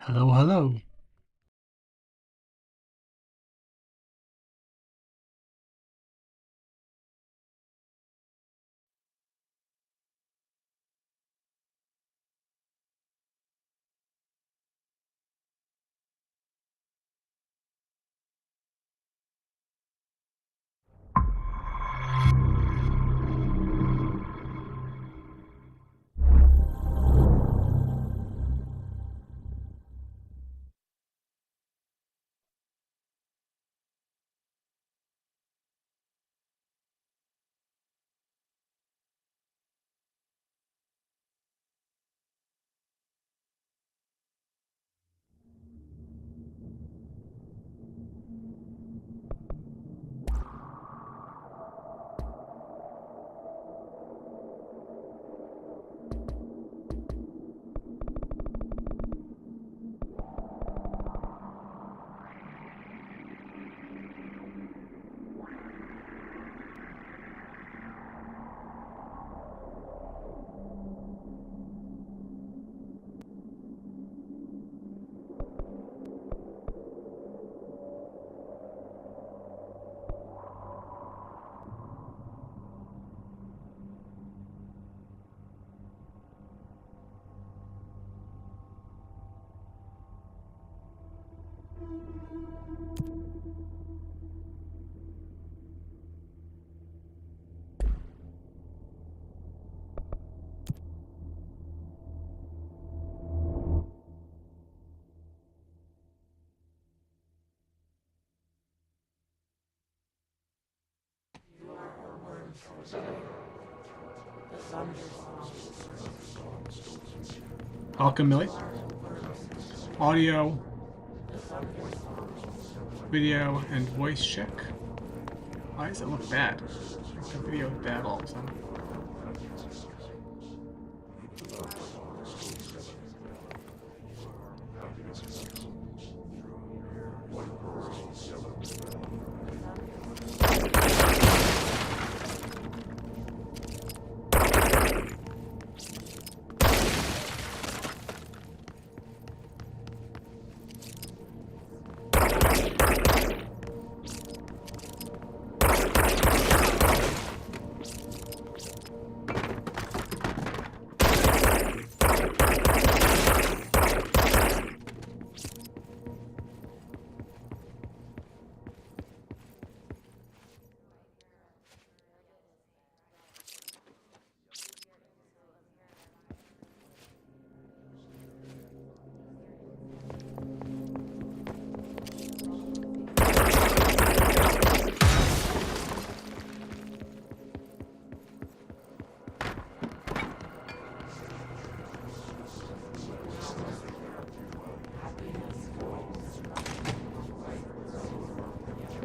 Hello, hello. Welcome, Millie. Audio, video, and voice check. Why does it look bad? The video is bad all of a sudden.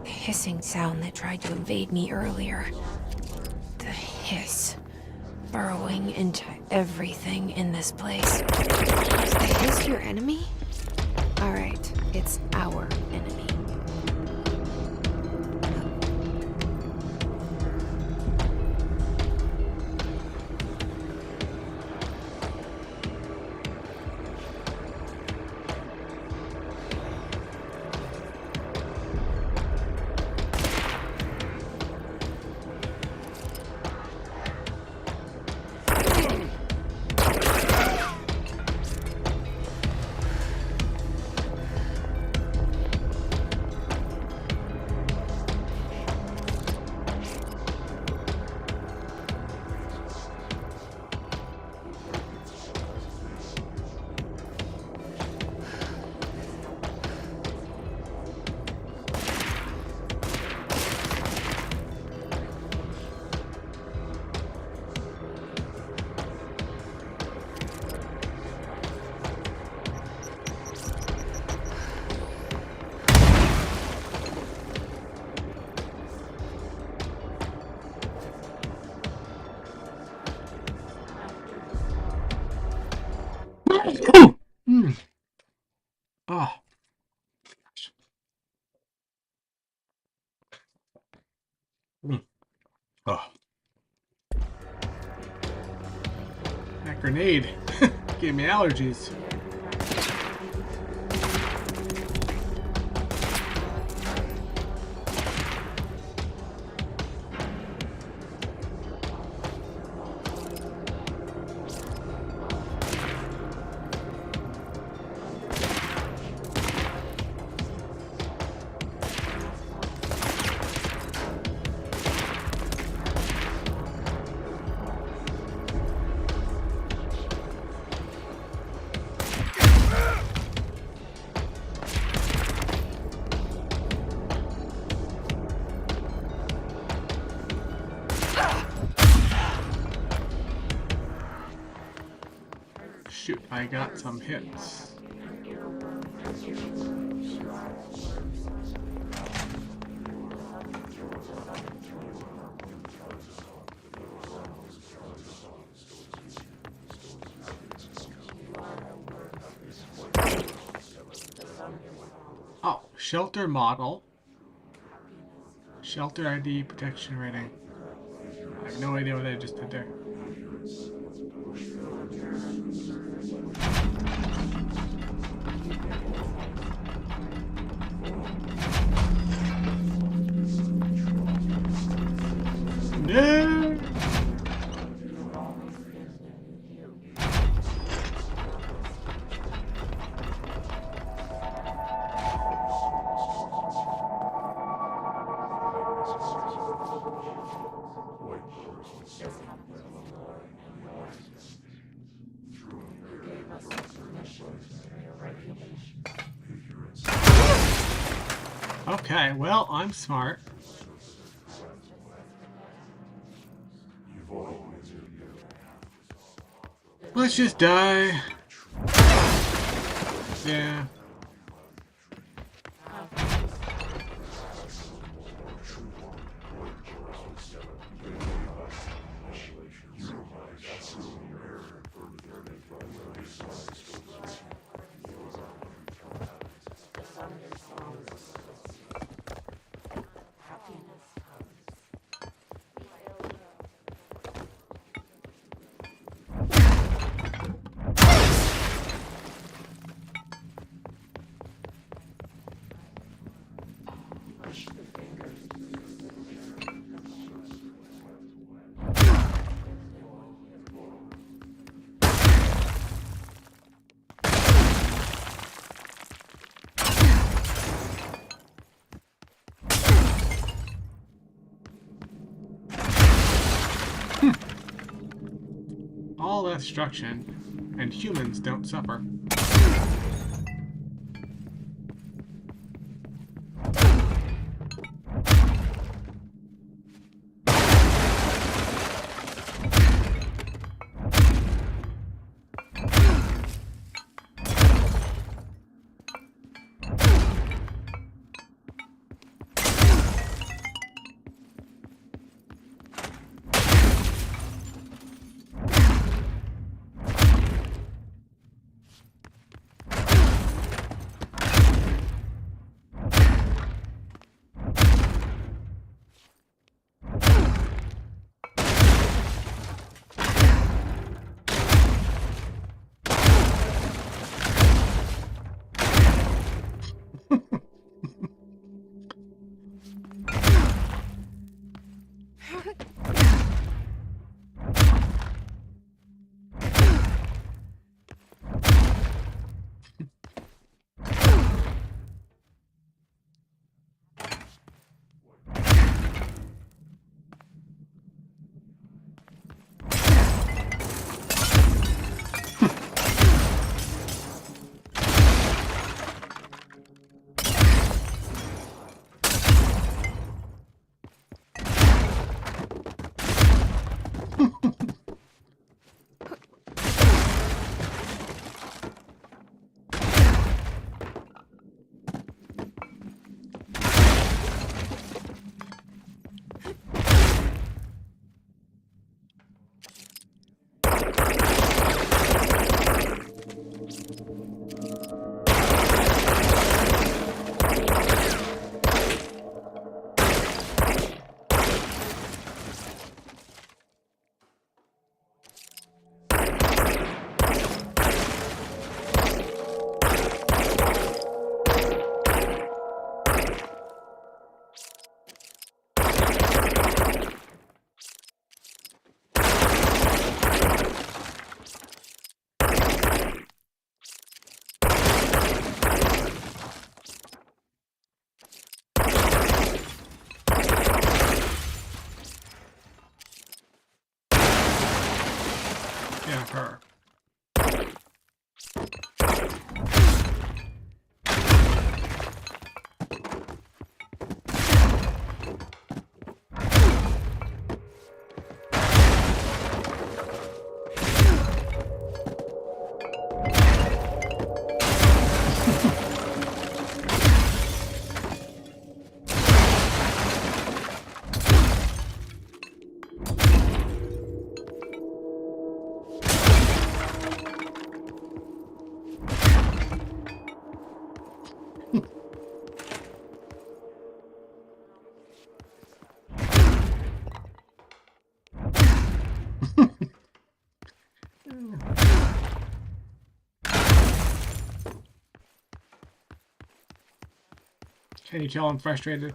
Hissing sound that tried to invade me earlier. The hiss. Burrowing into everything in this place. Is the hiss your enemy? Alright, it's our enemy. Oh. Oh. That grenade gave me allergies. shoot, I got some hits. Oh, shelter model. Shelter ID protection rating. I have no idea what I just did there. No! Okay, well, I'm smart. Let's just die. Yeah. All that destruction, and humans don't suffer. Yeah, her. Can you tell I'm frustrated?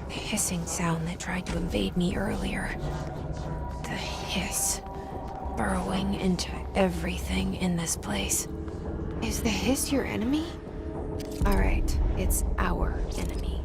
The hissing sound that tried to invade me earlier. The hiss, burrowing into everything in this place. Is the hiss your enemy? Alright, it's our enemy.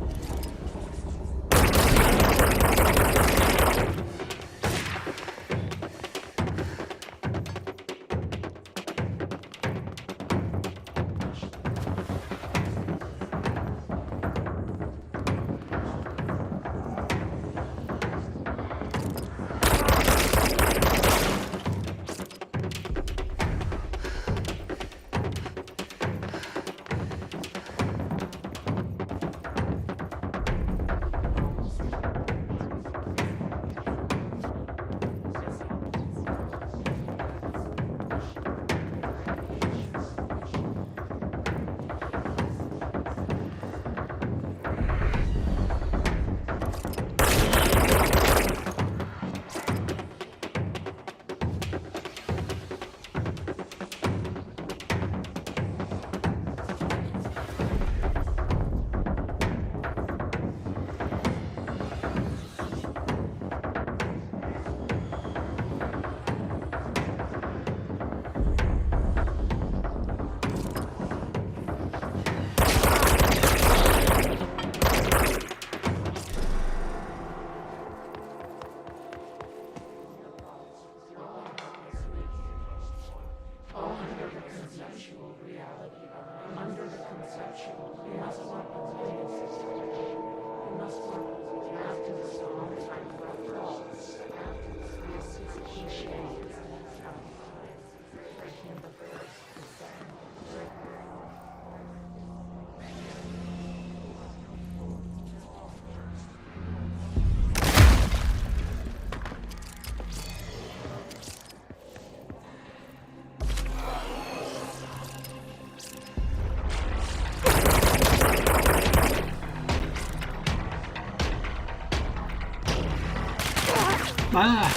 Ah!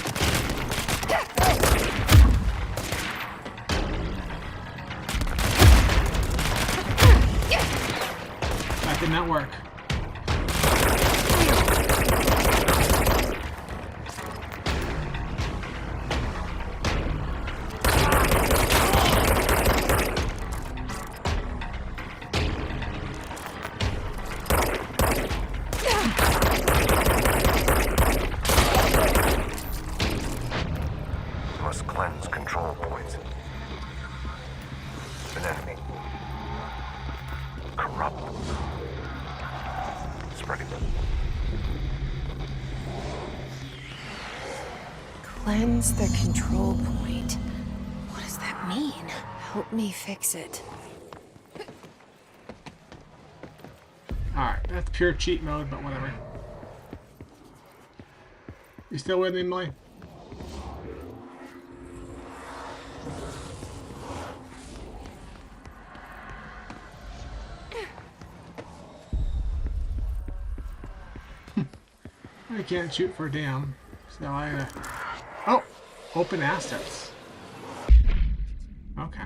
That did not work. Must cleanse control points. An enemy. Corrupt. Spreading them. Cleanse the control point. What does that mean? Help me fix it. Alright, that's pure cheat mode, but whatever. You still with me, Emily? I can't shoot for damn, so I oh, open assets. Okay.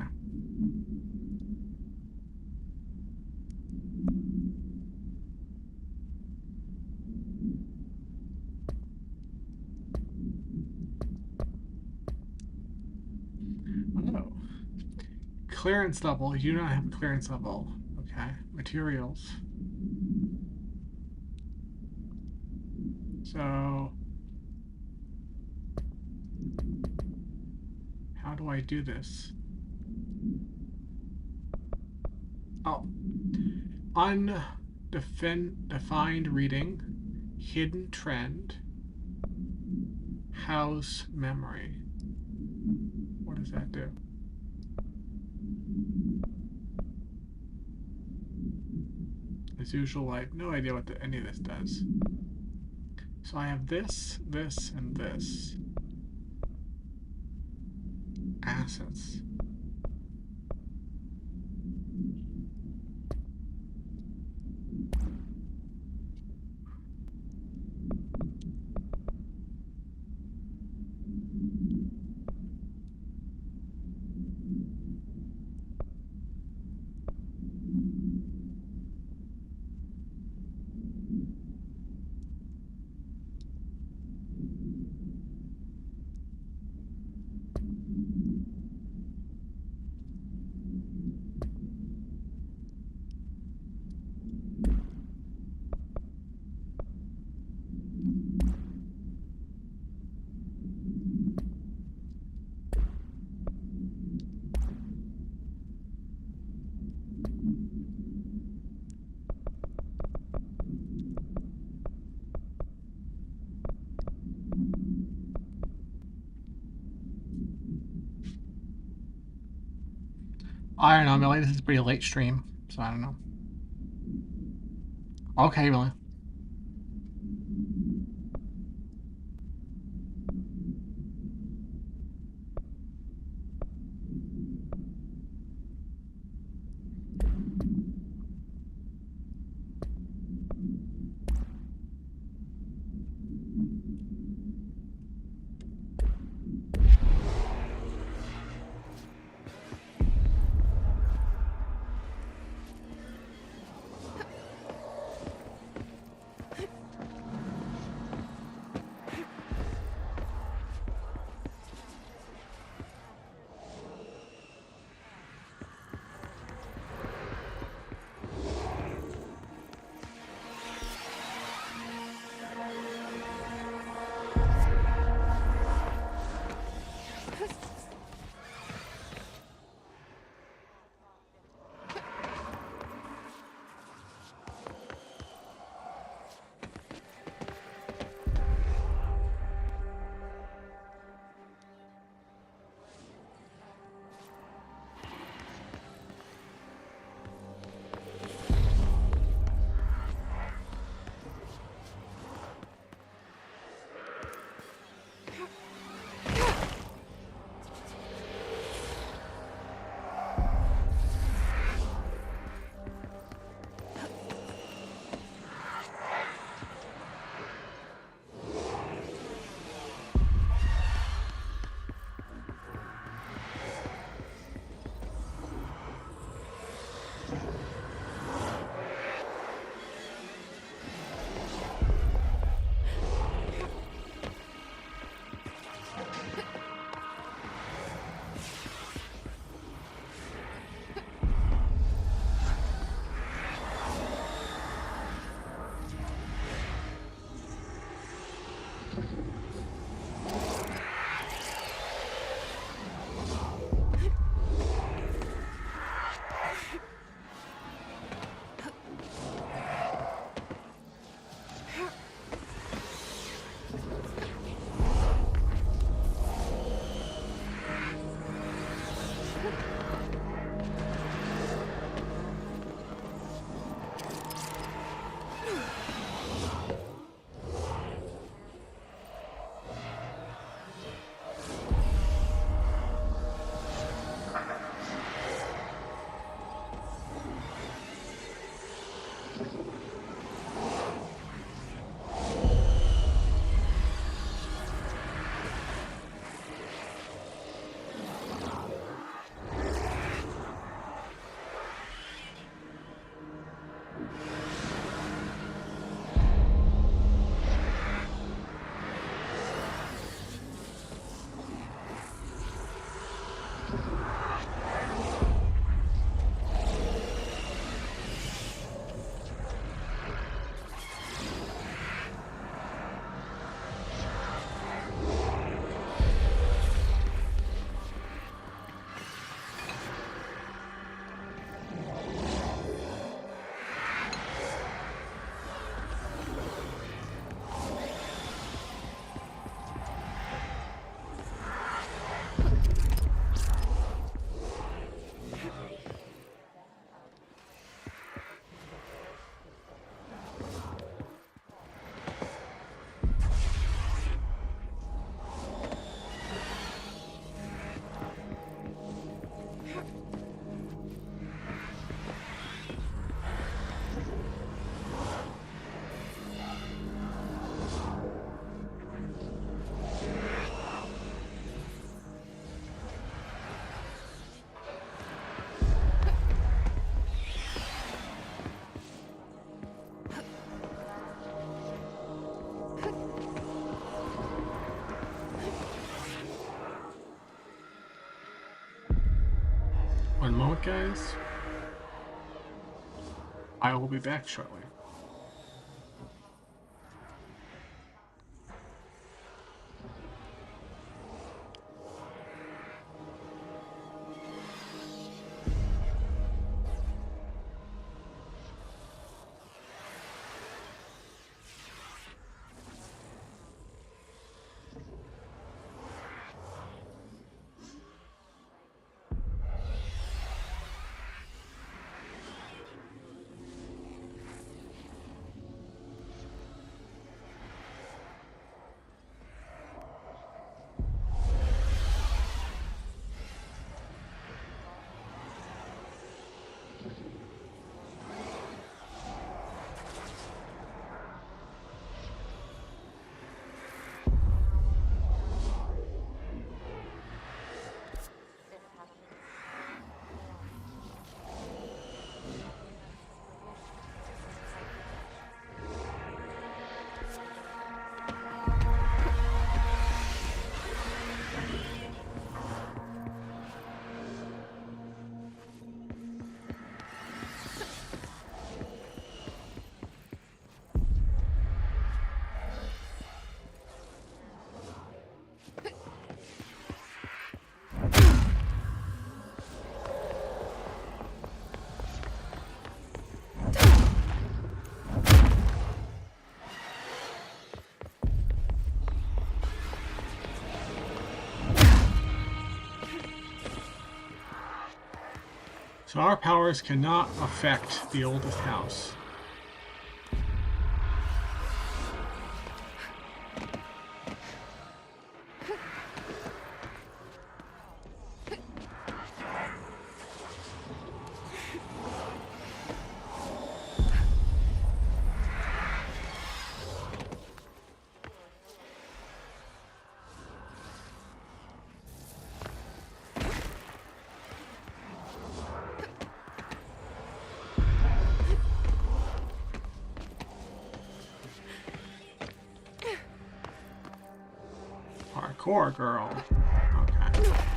Oh. Clearance level. You do not have a clearance level. Okay. Materials. So, how do I do this? Oh, undefined reading, hidden trend, house memory. What does that do? As usual, I have no idea what any of this does. So I have this, this, and this. Assets. I don't know, Millie. This is a pretty late stream, so I don't know. Okay, Millie. what, guys? I will be back shortly. So our powers cannot affect the oldest house. Parkour girl. Okay.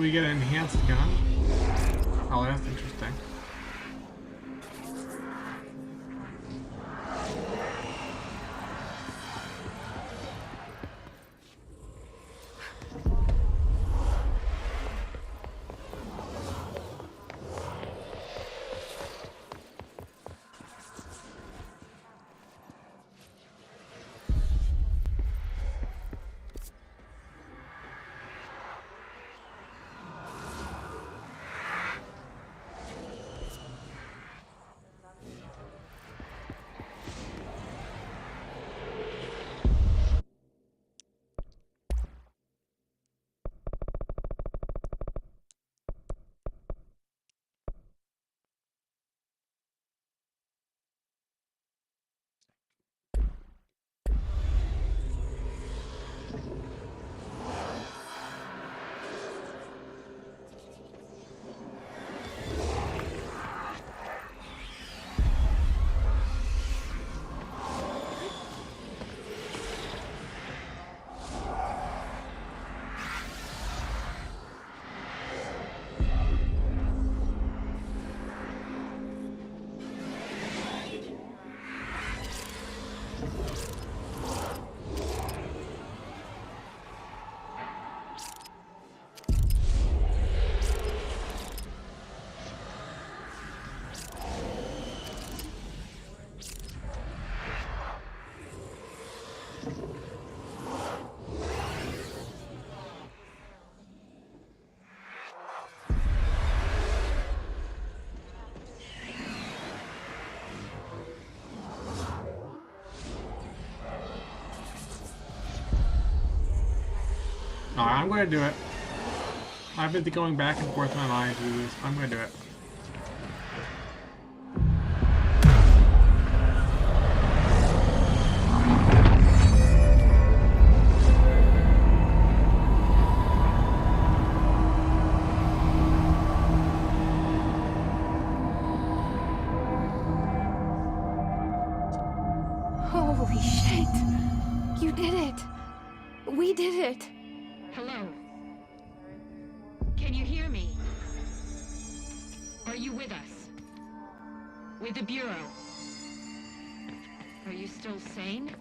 we get an enhanced gun? Oh, that's interesting. Alright, I'm gonna do it. I've been going back and forth in my mind to do this. I'm gonna do it. Holy shit! You did it! We did it! Hello? Can you hear me? Are you with us? With the Bureau? Are you still sane?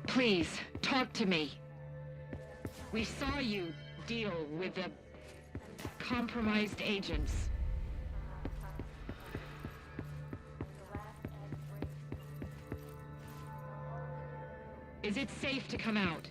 Please, talk to me. We saw you deal with the compromised agents. Is it safe to come out?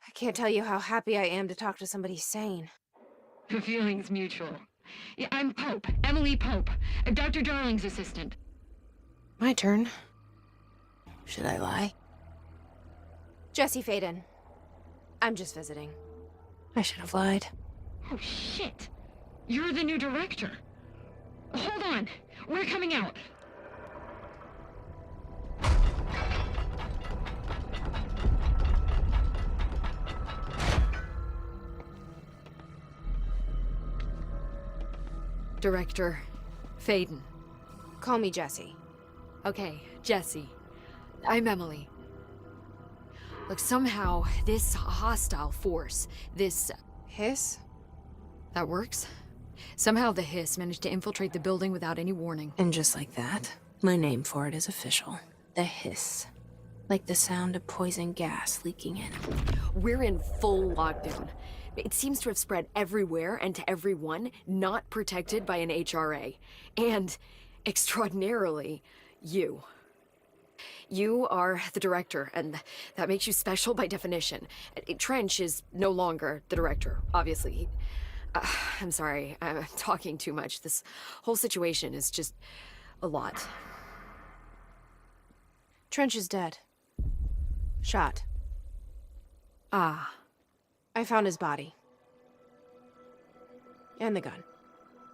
I can't tell you how happy I am to talk to somebody sane. The feeling's mutual. Yeah, I'm Pope, Emily Pope, Dr. Darling's assistant. My turn. Should I lie? Jesse Faden. I'm just visiting. I should have lied. Oh, shit. You're the new director. Hold on. We're coming out. Director Faden. Call me Jessie. Okay, Jesse. I'm Emily. Look, somehow, this hostile force, this... Hiss? that works? Somehow the Hiss managed to infiltrate the building without any warning. And just like that, my name for it is official. The Hiss. Like the sound of poison gas leaking in. We're in full lockdown. It seems to have spread everywhere and to everyone not protected by an HRA. And, extraordinarily, you. You are the director, and that makes you special by definition. Trench is no longer the director, obviously. I'm sorry, I'm talking too much. This whole situation is just a lot. Trench is dead. Shot. Ah. I found his body. And the gun.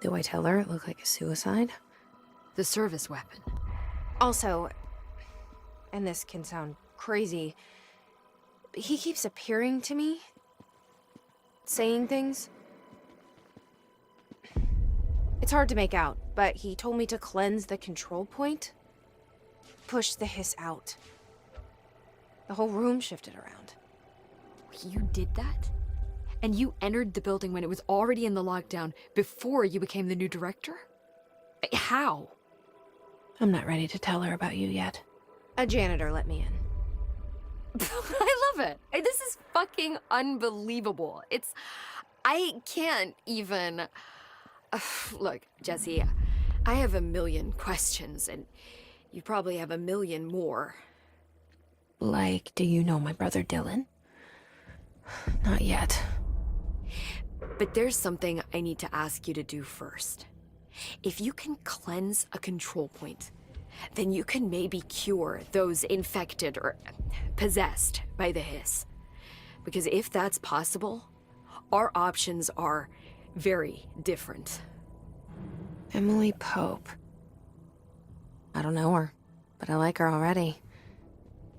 Do I tell her it looked like a suicide? The service weapon. Also, and this can sound crazy, he keeps appearing to me, saying things. It's hard to make out, but he told me to cleanse the control point, push the Hiss out. The whole room shifted around. You did that? And you entered the building when it was already in the lockdown before you became the new director? How? I'm not ready to tell her about you yet. A janitor let me in. I love it. This is fucking unbelievable. I can't even... Look, Jesse, I have a million questions, and you probably have a million more. Like, do you know my brother Dylan? Not yet. But there's something I need to ask you to do first. If you can cleanse a control point, then you can maybe cure those infected or possessed by the Hiss. Because if that's possible, our options are very different. Emily Pope. I don't know her, but I like her already.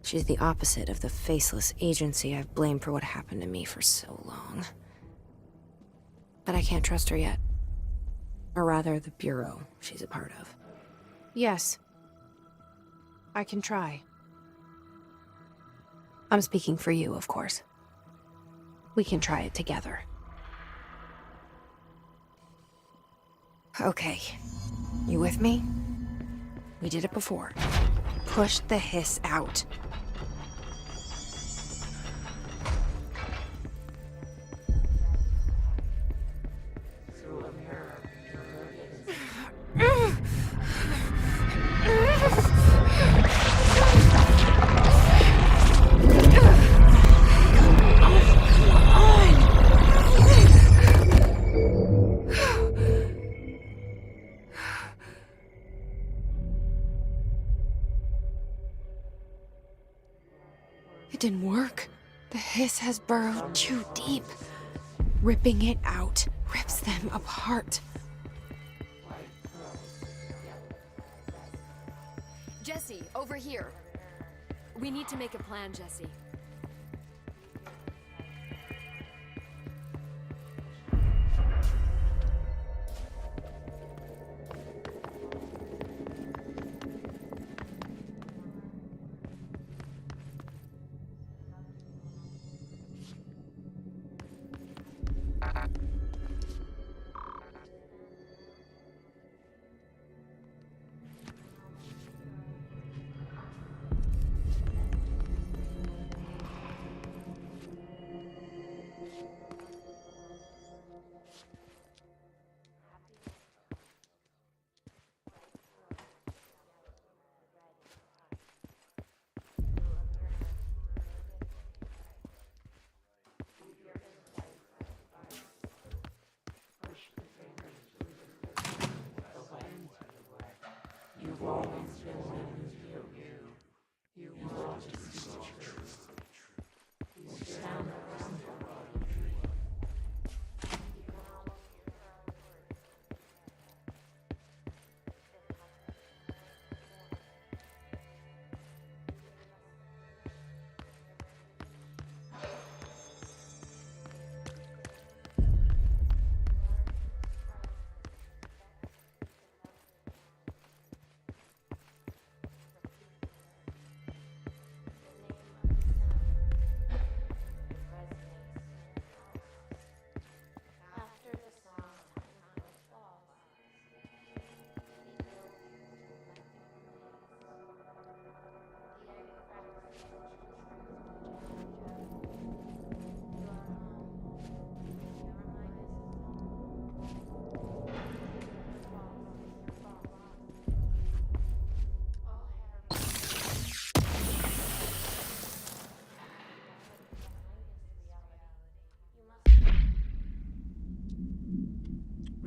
She's the opposite of the faceless agency I've blamed for what happened to me for so long. But I can't trust her yet. Or rather, the Bureau she's a part of. Yes. I can try. I'm speaking for you, of course. We can try it together. Okay. You with me? We did it before. Push the Hiss out. It didn't work. The Hiss has burrowed too deep. Ripping it out rips them apart. Jesse, over here. We need to make a plan, Jesse.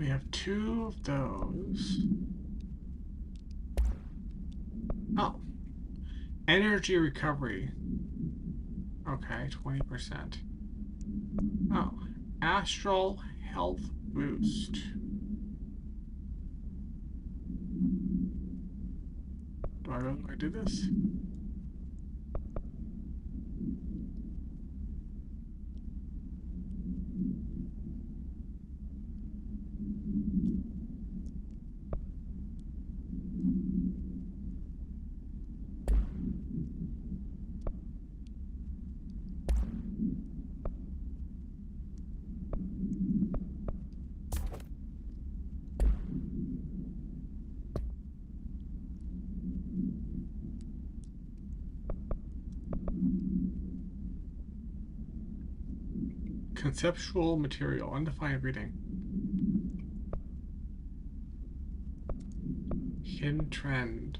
We have 2 of those. Oh. Energy recovery. Okay, 20%. Oh. Astral health boost. Do I really do this? Conceptual material, undefined reading. Hidden trend.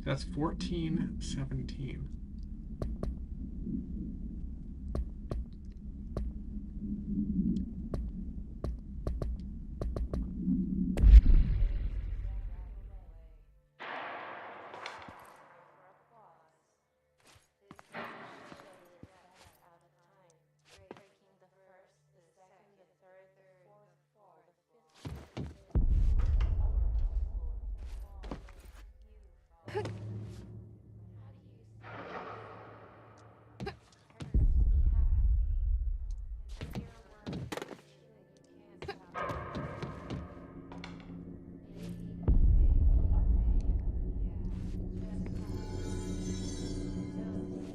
That's 1417.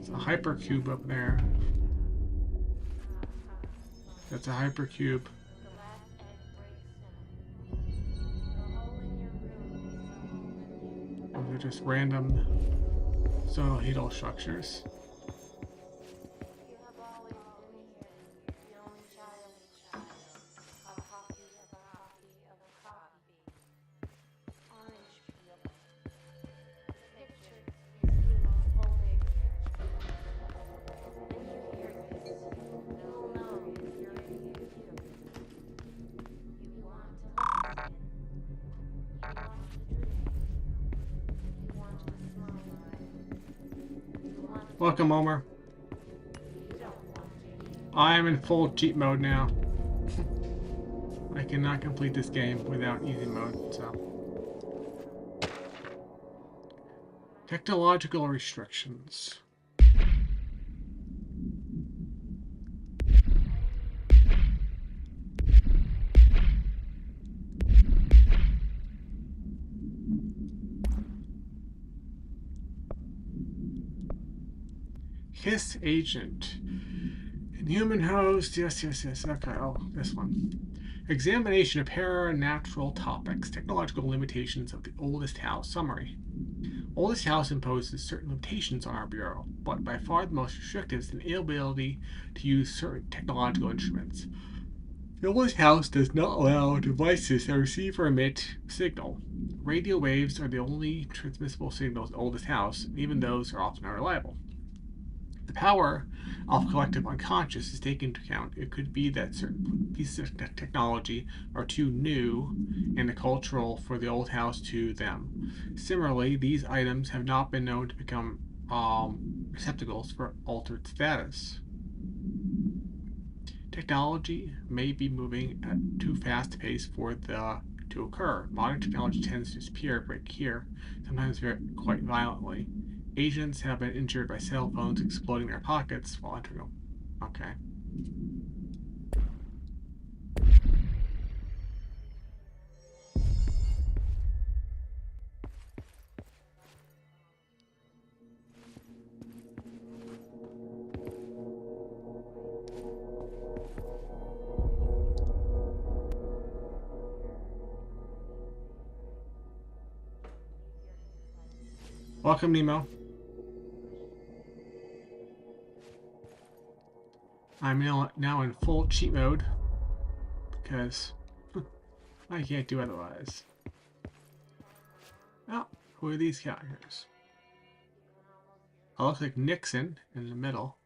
It's a hypercube up there. That's a hypercube. They're just random zonal structures. Welcome, Omer. I am in full cheat mode now. I cannot complete this game without easy mode, so. Technological restrictions. Hiss agent. Inhuman host. Yes. Okay, oh, this one. Examination of paranatural topics. Technological limitations of the oldest house. Summary. Oldest house imposes certain limitations on our bureau, but by far the most restrictive is the inability to use certain technological instruments. The oldest house does not allow devices that receive or emit signal. Radio waves are the only transmissible signals in the oldest house, and even those are often unreliable. The power of collective unconscious is taken into account. It could be that certain pieces of technology are too new and cultural for the old house to them. Similarly, these items have not been known to become receptacles for altered status. Technology may be moving at too fast a pace for the to occur. Modern technology tends to disappear, break here, sometimes quite violently. Agents have been injured by cell phones exploding their pockets while entering them. Okay. Welcome, Nemo. I'm now in full cheat mode because I can't do otherwise. Oh, who are these characters? I look like Nixon in the middle.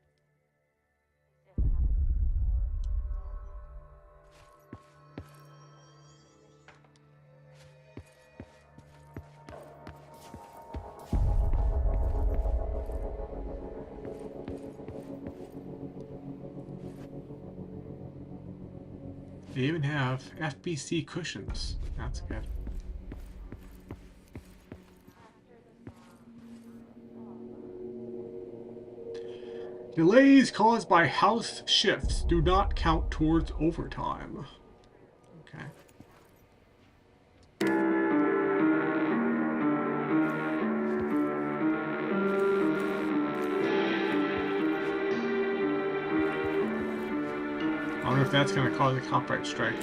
They even have FBC cushions. That's good. Delays caused by house shifts do not count towards overtime. Okay. I wonder if that's going to cause a copyright strike.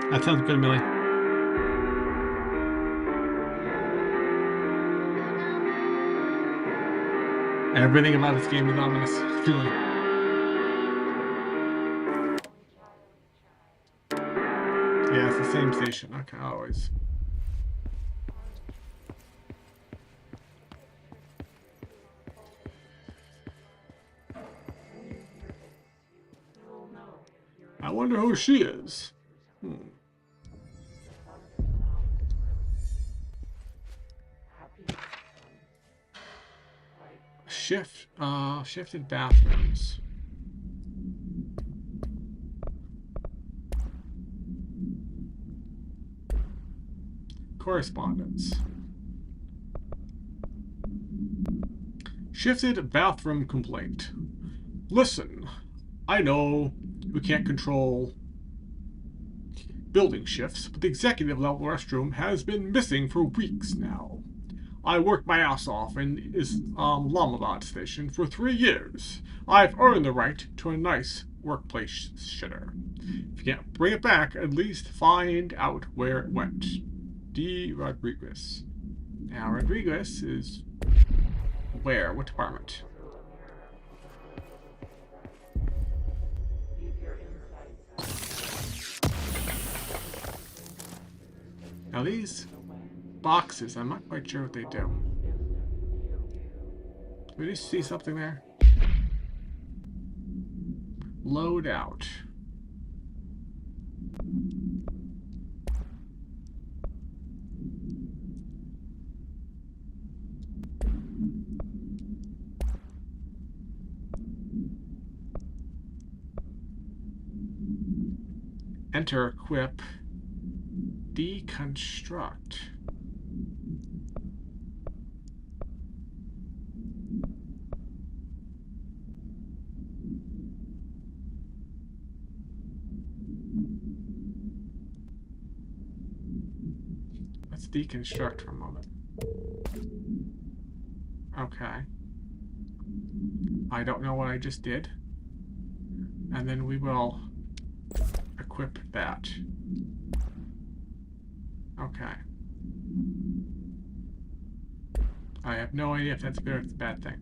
That sounds good, Millie. Everything about this game is ominous. Yeah, it's the same station. Okay, always. I wonder who she is. Shifted bathrooms. Correspondence. Shifted bathroom complaint. Listen, I know we can't control building shifts, but the executive level restroom has been missing for weeks now. I worked my ass off in Islamabad station for 3 years. I've earned the right to a nice workplace shitter. If you can't bring it back, at least find out where it went. D. Rodriguez. Now, Rodriguez is where? What department? Now these boxes, I'm not quite sure what they do. Did we just see something there? Load out. Enter, equip, deconstruct. Let's deconstruct for a moment. Okay. I don't know what I just did. And then we will equip that. Okay. I have no idea if that's good or if it's a bad thing.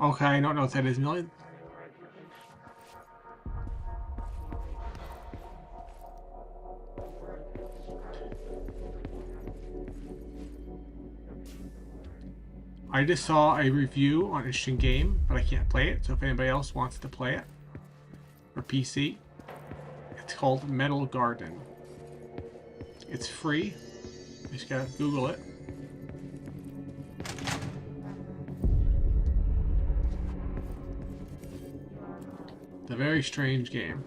Okay, I don't know if that is Millie. I just saw a review on Interesting Game, but I can't play it, so if anybody else wants to play it, or PC, it's called Metal Garden. It's free. You just gotta Google it. a very strange game.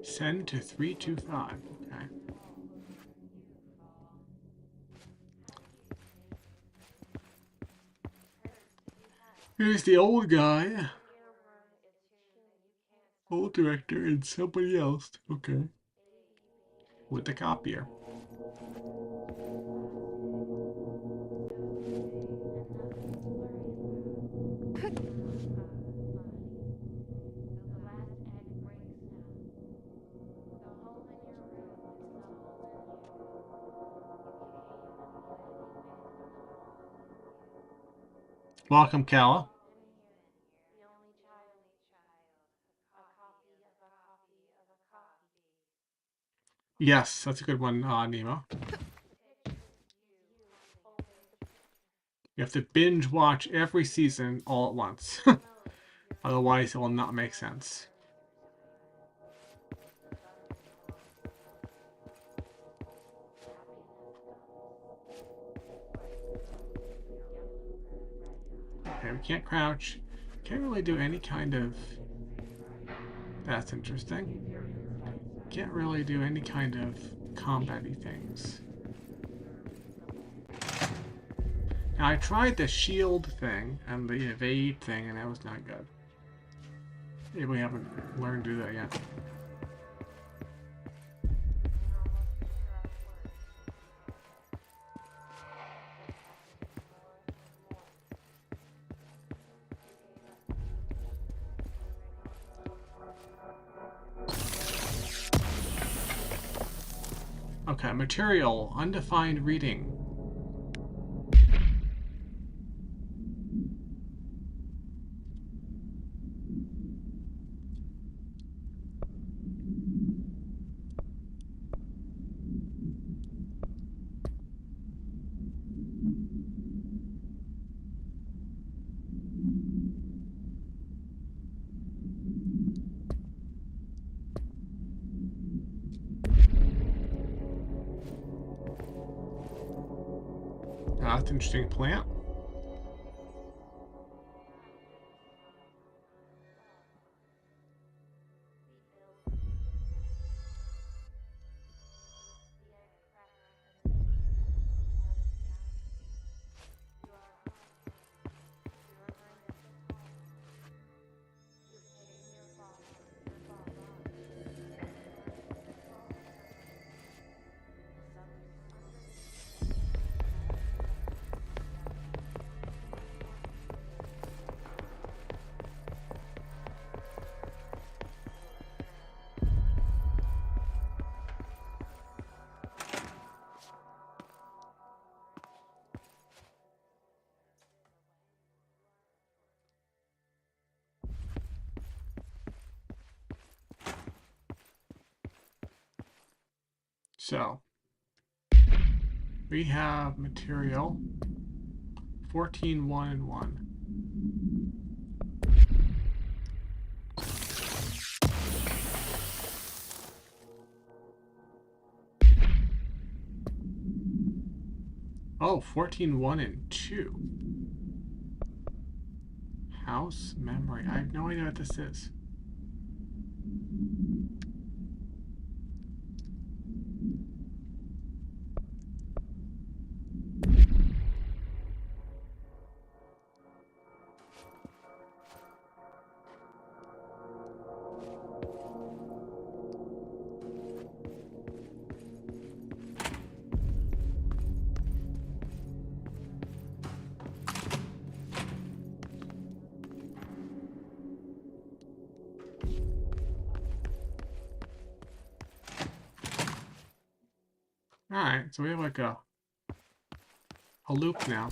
Send to 325. Okay. Here's the old guy. Old director and somebody else. Okay. With the copier. Welcome, Kala. Yes, that's a good one, Nemo. You have to binge watch every season all at once. Otherwise, it will not make sense. Okay, we can't crouch. Can't really do any kind of... That's interesting. Can't really do any kind of combat-y things. Now, I tried the shield thing and the evade thing, and that was not good. Maybe we haven't learned to do that yet. Okay, material, undefined reading. That's an interesting plant. So, we have material 14, 1, and 1. Oh, 14, 1, and 2. House memory. I have no idea what this is. Alright, so we have like a loop now.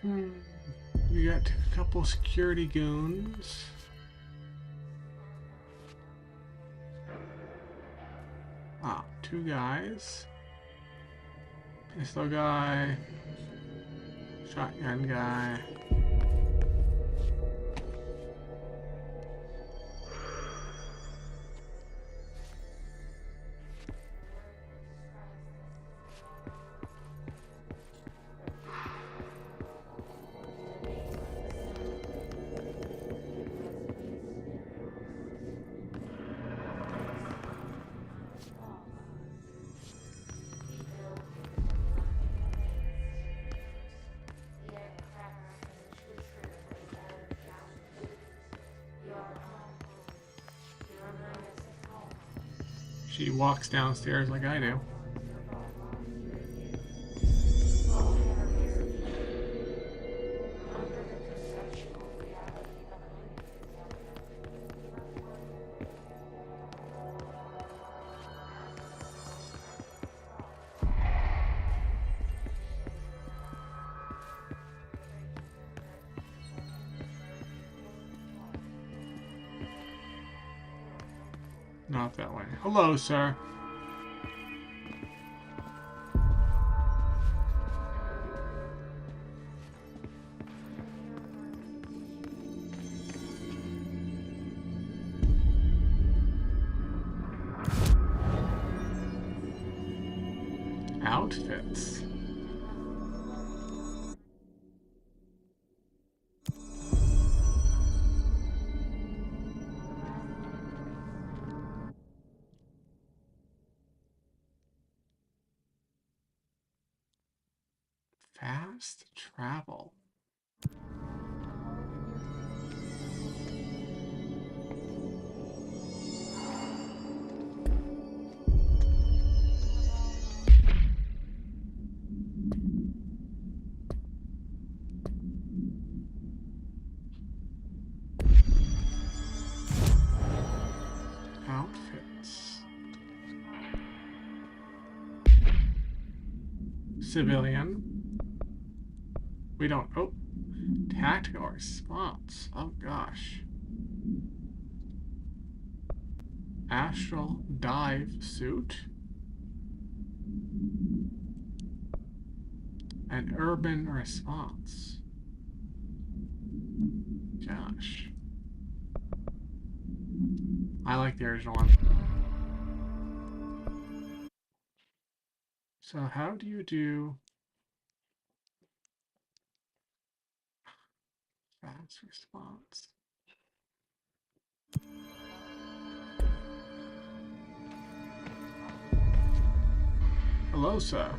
We got a couple security goons. Ah, 2 guys. Pistol guy. Shotgun guy. She walks downstairs like I do. Not that way. Hello, sir. Outfits. Fast travel. Outfits. Civilian. We don't. Oh, tactical response. Oh gosh. Astral dive suit. An urban response. Gosh. I like the original one. So how do you do fast response? Hello, sir.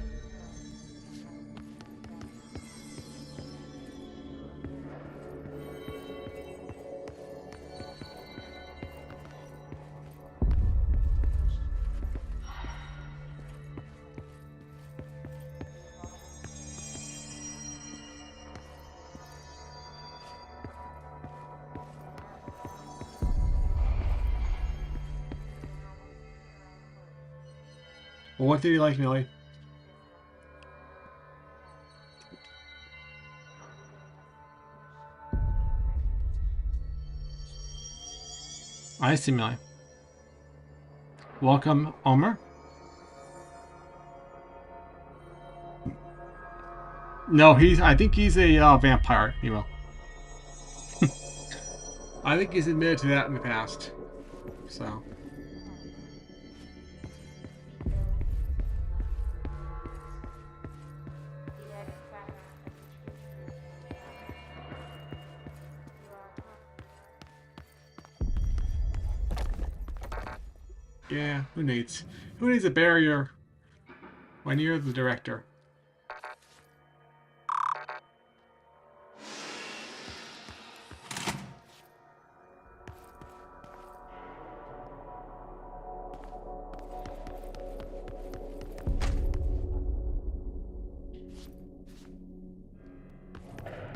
Well, what did you like, Millie? I see, Millie. Welcome, Omer. No, I think he's a vampire, you will. I think he's admitted to that in the past. So. Yeah, who needs a barrier when you're the director?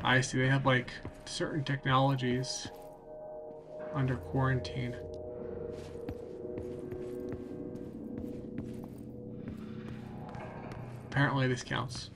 I see they have like certain technologies under quarantine. Apparently this counts.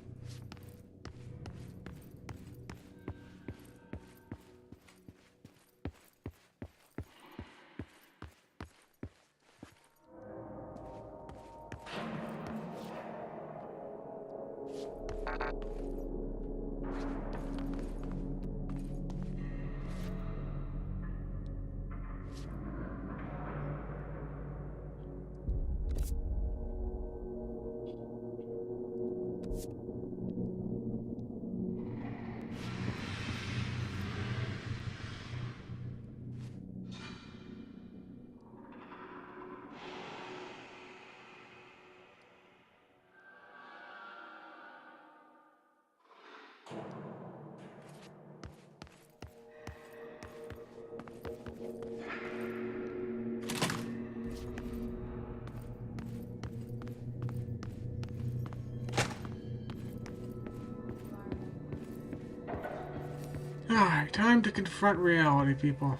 Alright, time to confront reality, people.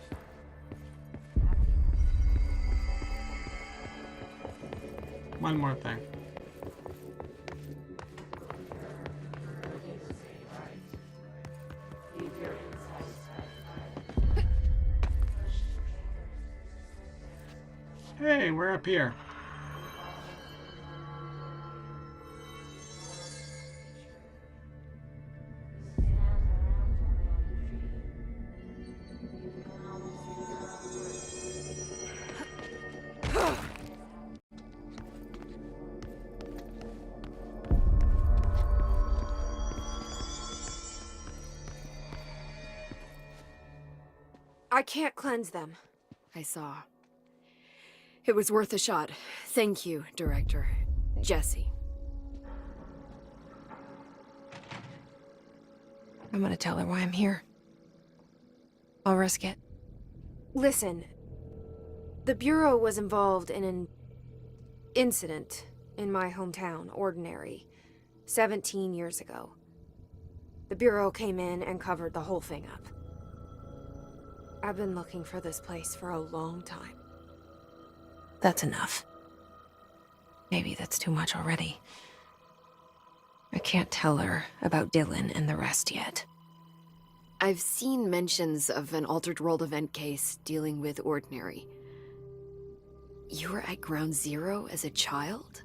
One more thing. Hey, we're up here. I can't cleanse them. I saw. It was worth a shot. Thank you, Director. Jesse. I'm gonna tell her why I'm here. I'll risk it. Listen, the Bureau was involved in an incident in my hometown, Ordinary, 17 years ago. The Bureau came in and covered the whole thing up. I've been looking for this place for a long time. That's enough. Maybe that's too much already. I can't tell her about Dylan and the rest yet. I've seen mentions of an Altered World event case dealing with Ordinary. You were at Ground Zero as a child?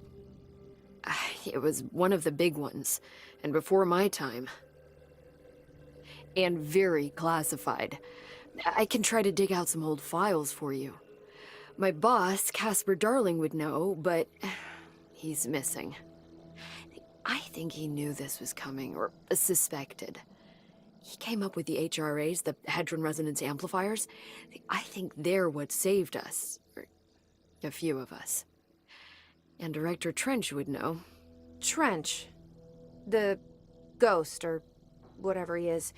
It was one of the big ones, and before my time. And very classified. I can try to dig out some old files for you. My boss, Casper Darling, would know, but he's missing. I think he knew this was coming, or suspected. He came up with the HRAs, the Hedron Resonance Amplifiers. I think they're what saved us. Or a few of us. And Director Trench would know. Trench. The ghost, or whatever he is.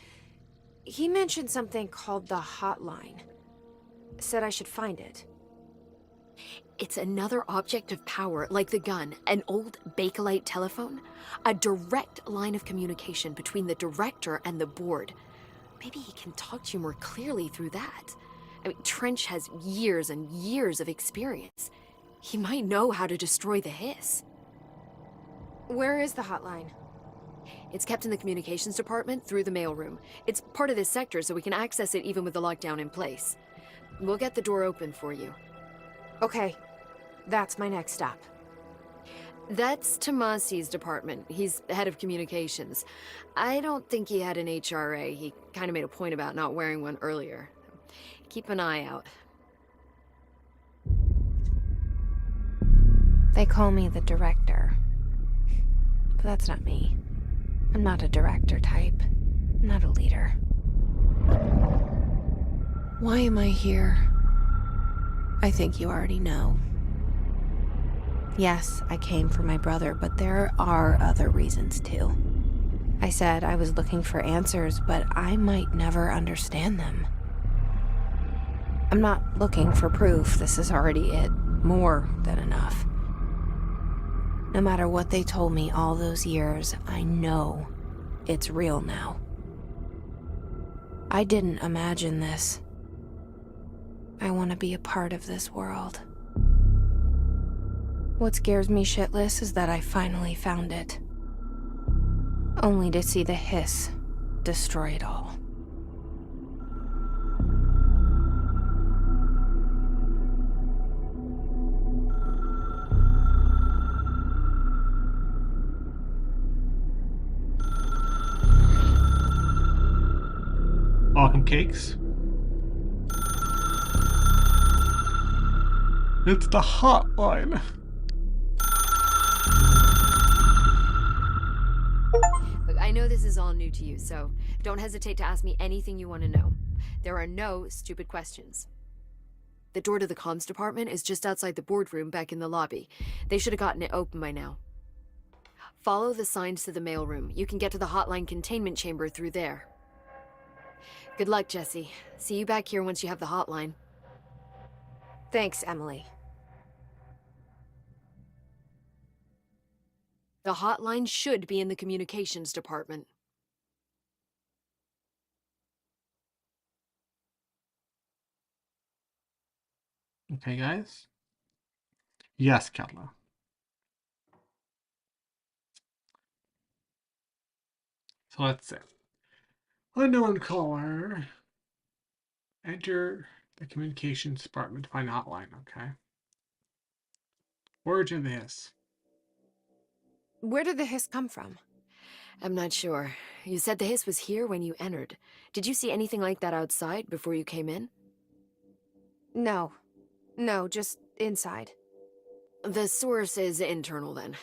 He mentioned something called the Hotline. Said I should find it. It's another object of power, like the gun, an old Bakelite telephone, a direct line of communication between the director and the board. Maybe he can talk to you more clearly through that. I mean, Trench has years and years of experience. He might know how to destroy the Hiss. Where is the hotline? It's kept in the communications department through the mailroom. It's part of this sector, so we can access it even with the lockdown in place. We'll get the door open for you. Okay, that's my next stop. That's Tomasi's department. He's head of communications. I don't think he had an HRA. He kind of made a point about not wearing one earlier. Keep an eye out. They call me the director. But that's not me. I'm not a director type. I'm not a leader. Why am I here? I think you already know. Yes, I came for my brother, but there are other reasons too. I said I was looking for answers, but I might never understand them. I'm not looking for proof. This is already it. More than enough. No matter what they told me all those years, I know it's real now. I didn't imagine this. I want to be a part of this world. What scares me shitless is that I finally found it. Only to see the Hiss destroy it all. Welcome cakes. It's the hotline. Look, I know this is all new to you, so don't hesitate to ask me anything you want to know. There are no stupid questions. The door to the comms department is just outside the boardroom back in the lobby. They should have gotten it open by now. Follow the signs to the mailroom. You can get to the hotline containment chamber through there. Good luck, Jesse. See you back here once you have the hotline. Thanks, Emily. The hotline should be in the communications department. Okay, guys? Yes, Katla. So let's say unknown caller. Enter the communications department to find hotline. Okay. Origin of the hiss. Where did the hiss come from? I'm not sure. You said the hiss was here when you entered. Did you see anything like that outside before you came in? No. No, just inside. The source is internal, then.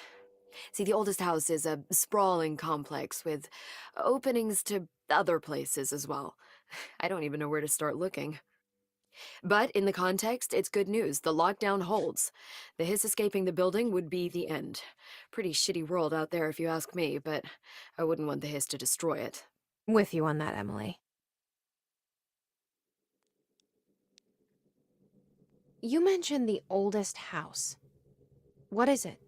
See, the oldest house is a sprawling complex with openings to other places as well. I don't even know where to start looking. But in the context, it's good news. The lockdown holds. The hiss escaping the building would be the end. Pretty shitty world out there if you ask me, but I wouldn't want the hiss to destroy it. With you on that, Emily. You mentioned the oldest house. What is it?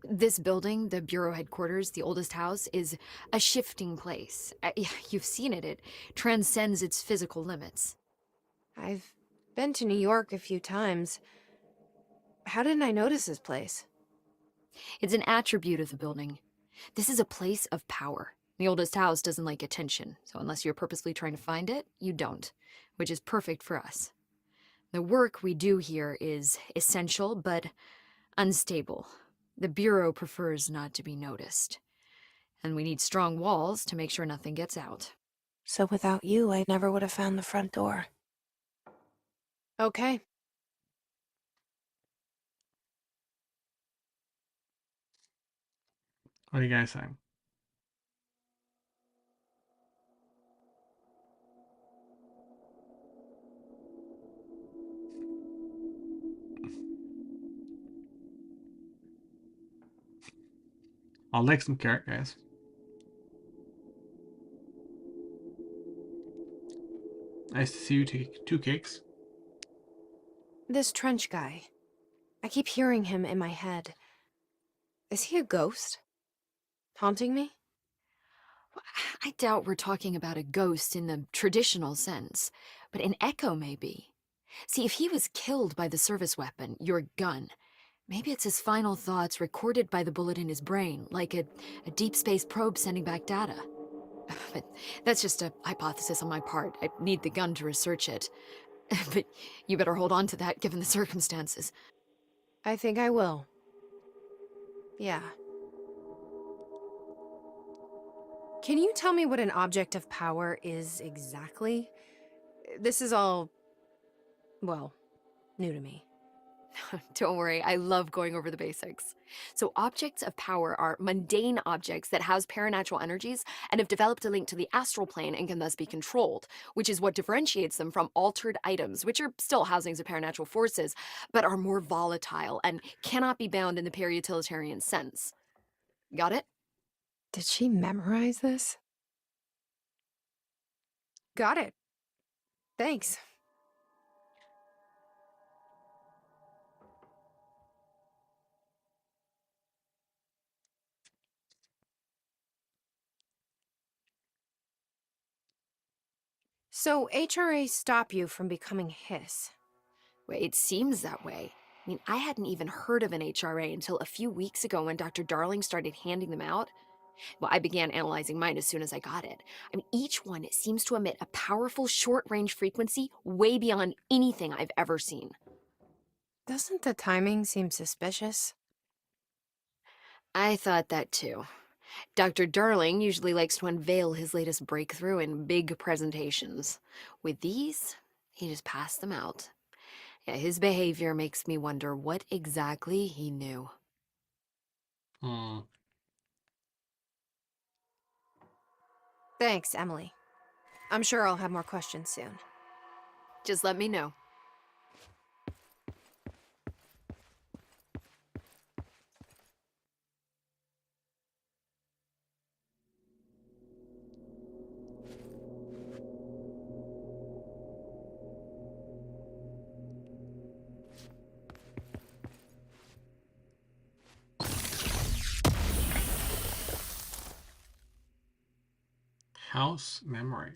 This building, the Bureau headquarters, the oldest house, is a shifting place. You've seen it. It transcends its physical limits. I've been to New York a few times. How didn't I notice this place? It's an attribute of the building. This is a place of power. The oldest house doesn't like attention, so unless you're purposely trying to find it, you don't, which is perfect for us. The work we do here is essential, but unstable. The Bureau prefers not to be noticed. And we need strong walls to make sure nothing gets out. So without you, I never would have found the front door. Okay. What do you guys think? I'll lick some carrot, guys. Nice to see you take 2 cakes. This Trench guy. I keep hearing him in my head. Is he a ghost? Haunting me? I doubt we're talking about a ghost in the traditional sense, but an echo maybe. See, if he was killed by the service weapon, your gun, maybe it's his final thoughts recorded by the bullet in his brain, like a deep space probe sending back data. But that's just a hypothesis on my part. I need the gun to research it. But you better hold on to that given the circumstances. I think I will. Yeah. Can you tell me what an object of power is exactly? This is all, well, new to me. Don't worry, I love going over the basics. So objects of power are mundane objects that house paranatural energies and have developed a link to the astral plane and can thus be controlled, which is what differentiates them from altered items, which are still housings of paranatural forces, but are more volatile and cannot be bound in the peri-utilitarian sense. Got it? Did she memorize this? Got it. Thanks. So HRA stop you from becoming Hiss? Well, it seems that way. I mean, I hadn't even heard of an HRA until a few weeks ago when Dr. Darling started handing them out. Well, I began analyzing mine as soon as I got it. I mean, each one seems to emit a powerful short-range frequency way beyond anything I've ever seen. Doesn't the timing seem suspicious? I thought that too. Dr. Darling usually likes to unveil his latest breakthrough in big presentations. With these, he just passed them out. Yeah, his behavior makes me wonder what exactly he knew. Thanks, Emily. I'm sure I'll have more questions soon. Just let me know. House memory.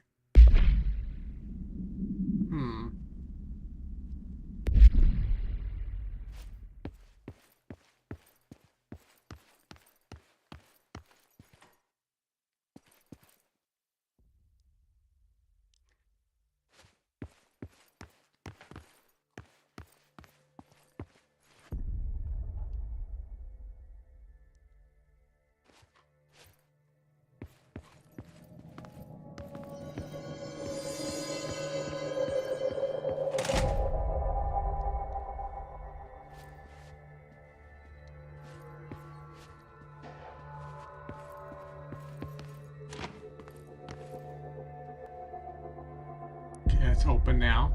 It's open now.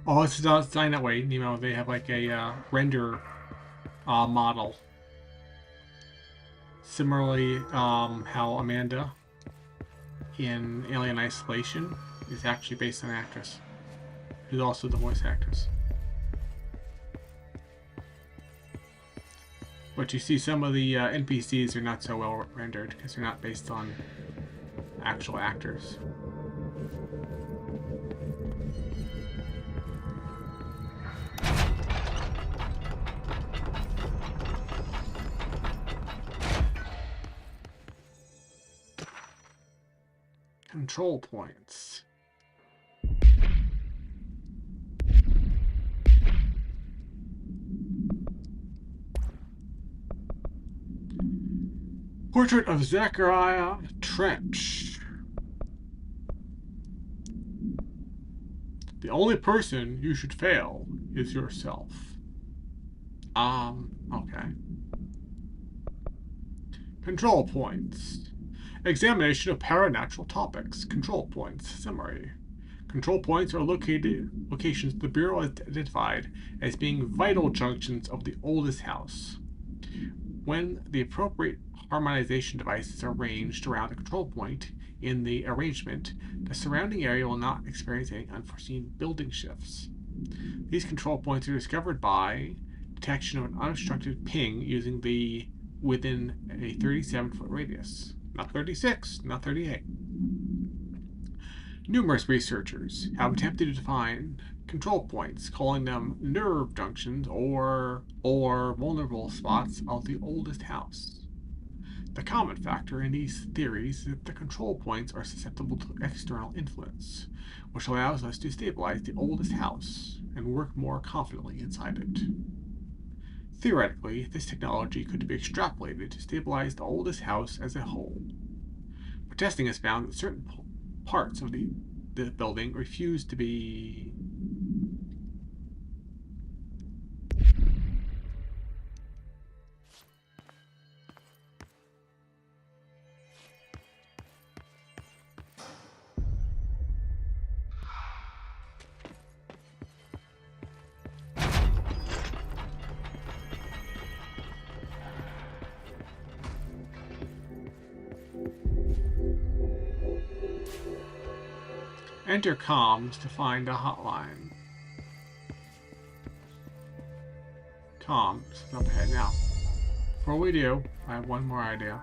Oh, it's designed that way, Nemo. They have like a render model. Similarly, how Amanda in Alien Isolation is actually based on an actress who's also the voice actress. But you see some of the NPCs are not so well rendered because they're not based on actual actors. Control points. Portrait of Zachariah Trench. The only person you should fail is yourself. Okay. Control points. Examination of paranatural topics. Control points. Summary. Control points are locations the Bureau has identified as being vital junctions of the oldest house. When the appropriate harmonization devices are arranged around the control point in the arrangement, the surrounding area will not experience any unforeseen building shifts. These control points are discovered by detection of an unobstructed ping using the within a 37-foot radius. Not 36, not 38. Numerous researchers have attempted to define control points, calling them nerve junctions or vulnerable spots of the oldest house. The common factor in these theories is that the control points are susceptible to external influence, which allows us to stabilize the oldest house and work more confidently inside it. Theoretically, this technology could be extrapolated to stabilize the oldest house as a whole. But testing has found that certain parts of the building refuse to be enter comms to find a hotline. Comms up ahead now. Before we do, I have one more idea.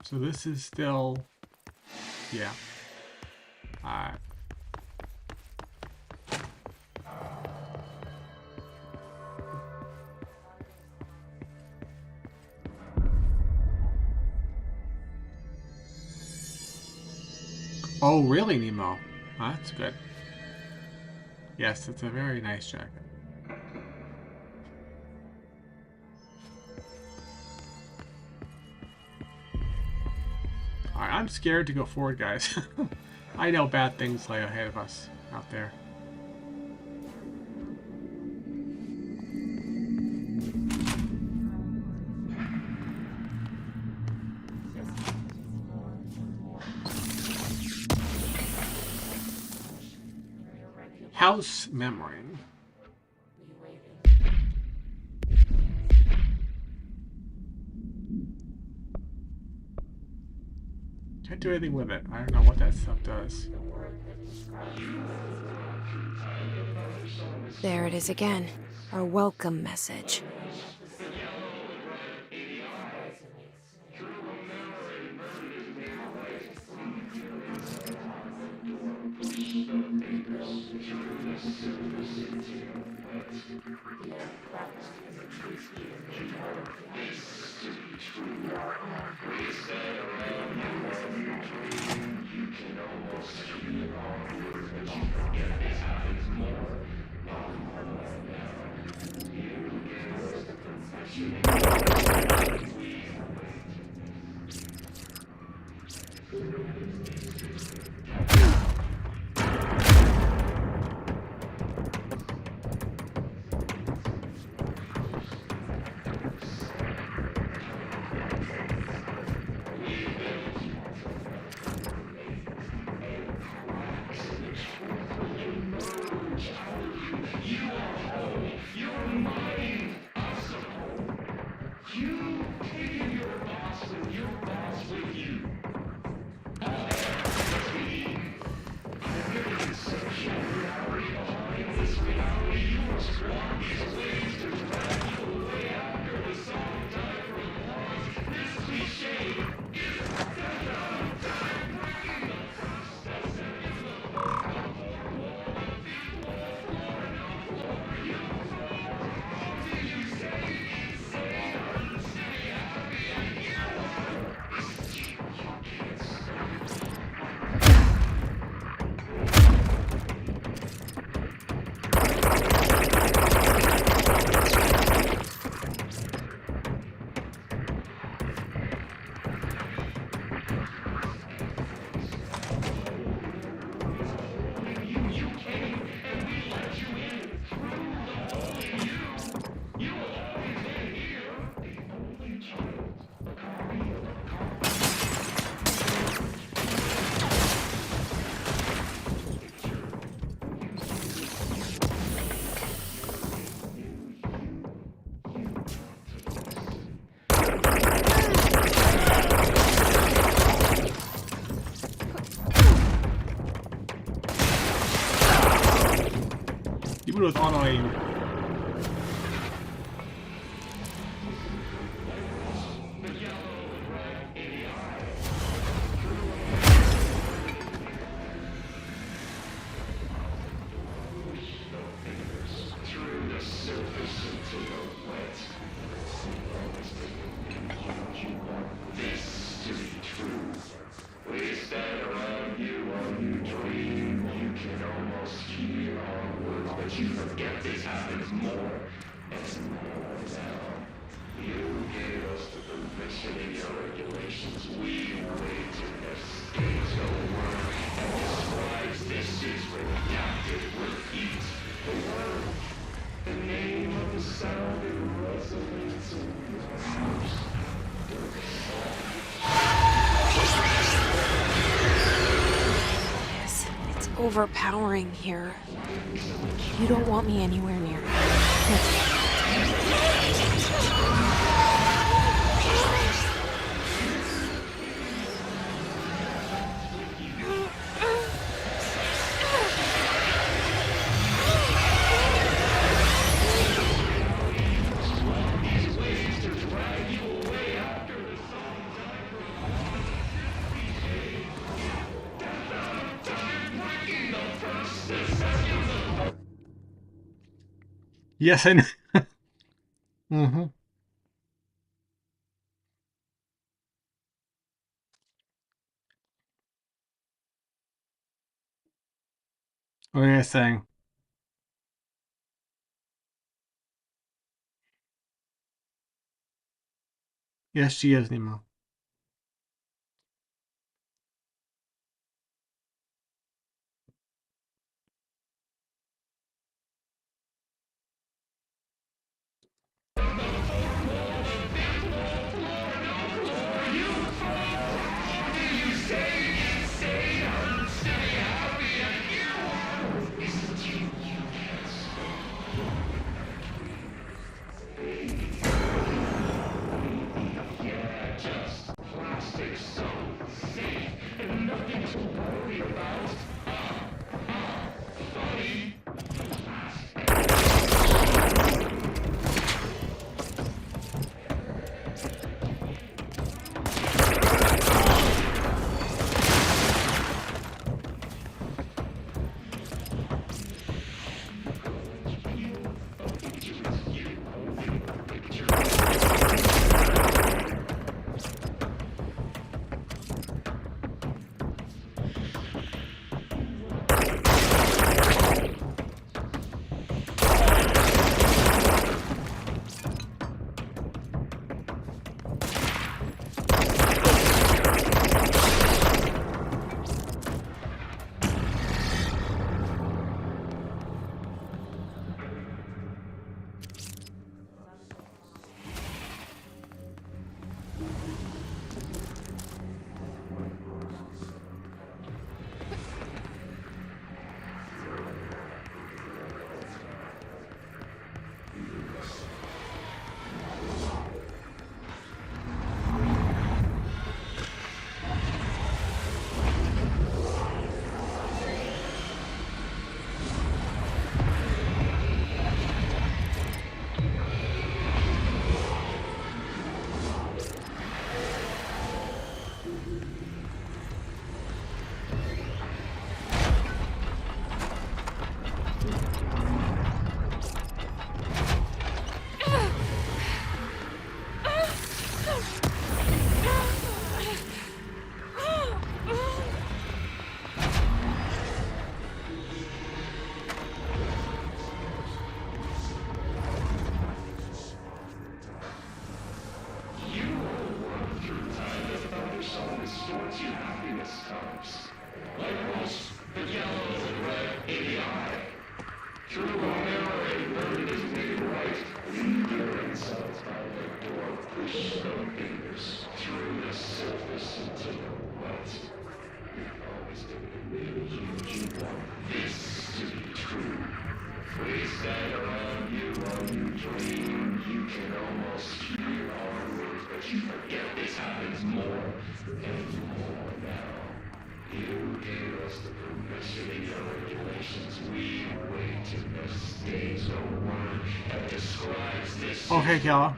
So this is still, yeah. Alright. Oh, really, Nemo? That's good. Yes, it's a very nice jacket. Alright, I'm scared to go forward, guys. I know bad things lay ahead of us out there. House memory. Can't do anything with it. I don't know what that stuff does. There it is again. Our welcome message. Even with auto aim. Yes, it's overpowering here. You don't want me anywhere near it. Yes, I know. Mm-hmm. What are you guys saying? Yes, she is, Nemo. Okay, Kella.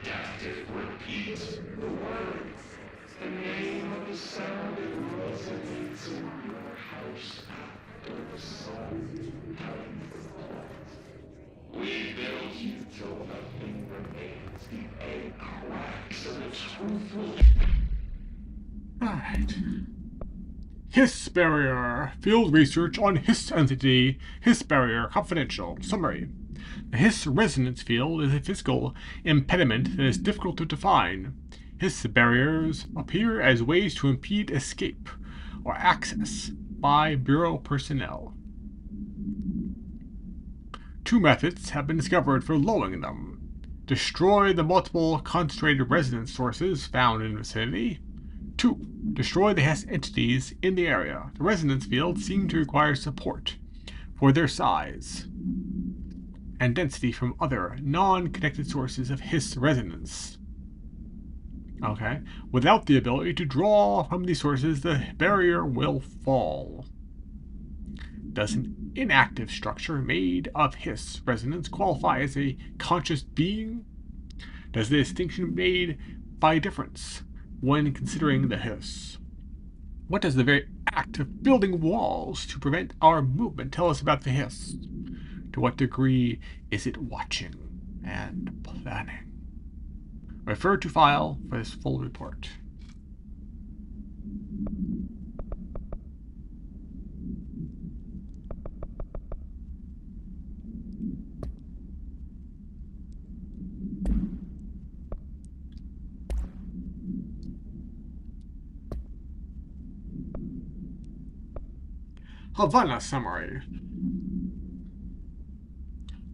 Alright. Hiss barrier. Field research on Hiss entity. Hiss barrier. Confidential. Summary. The Hiss resonance field is a physical impediment that is difficult to define. Hiss barriers appear as ways to impede escape or access by Bureau personnel. 2 methods have been discovered for lowering them. Destroy the multiple concentrated resonance sources found in the vicinity. 2. Destroy the Hiss entities in the area. The resonance fields seem to require support for their size and density from other non-connected sources of Hiss resonance. Okay. Without the ability to draw from these sources, the barrier will fall. Does an inactive structure made of Hiss resonance qualify as a conscious being? Does the distinction made by difference when considering the Hiss? What does the very act of building walls to prevent our movement tell us about the Hiss? To what degree is it watching and planning? Refer to file for this full report. Havana summary.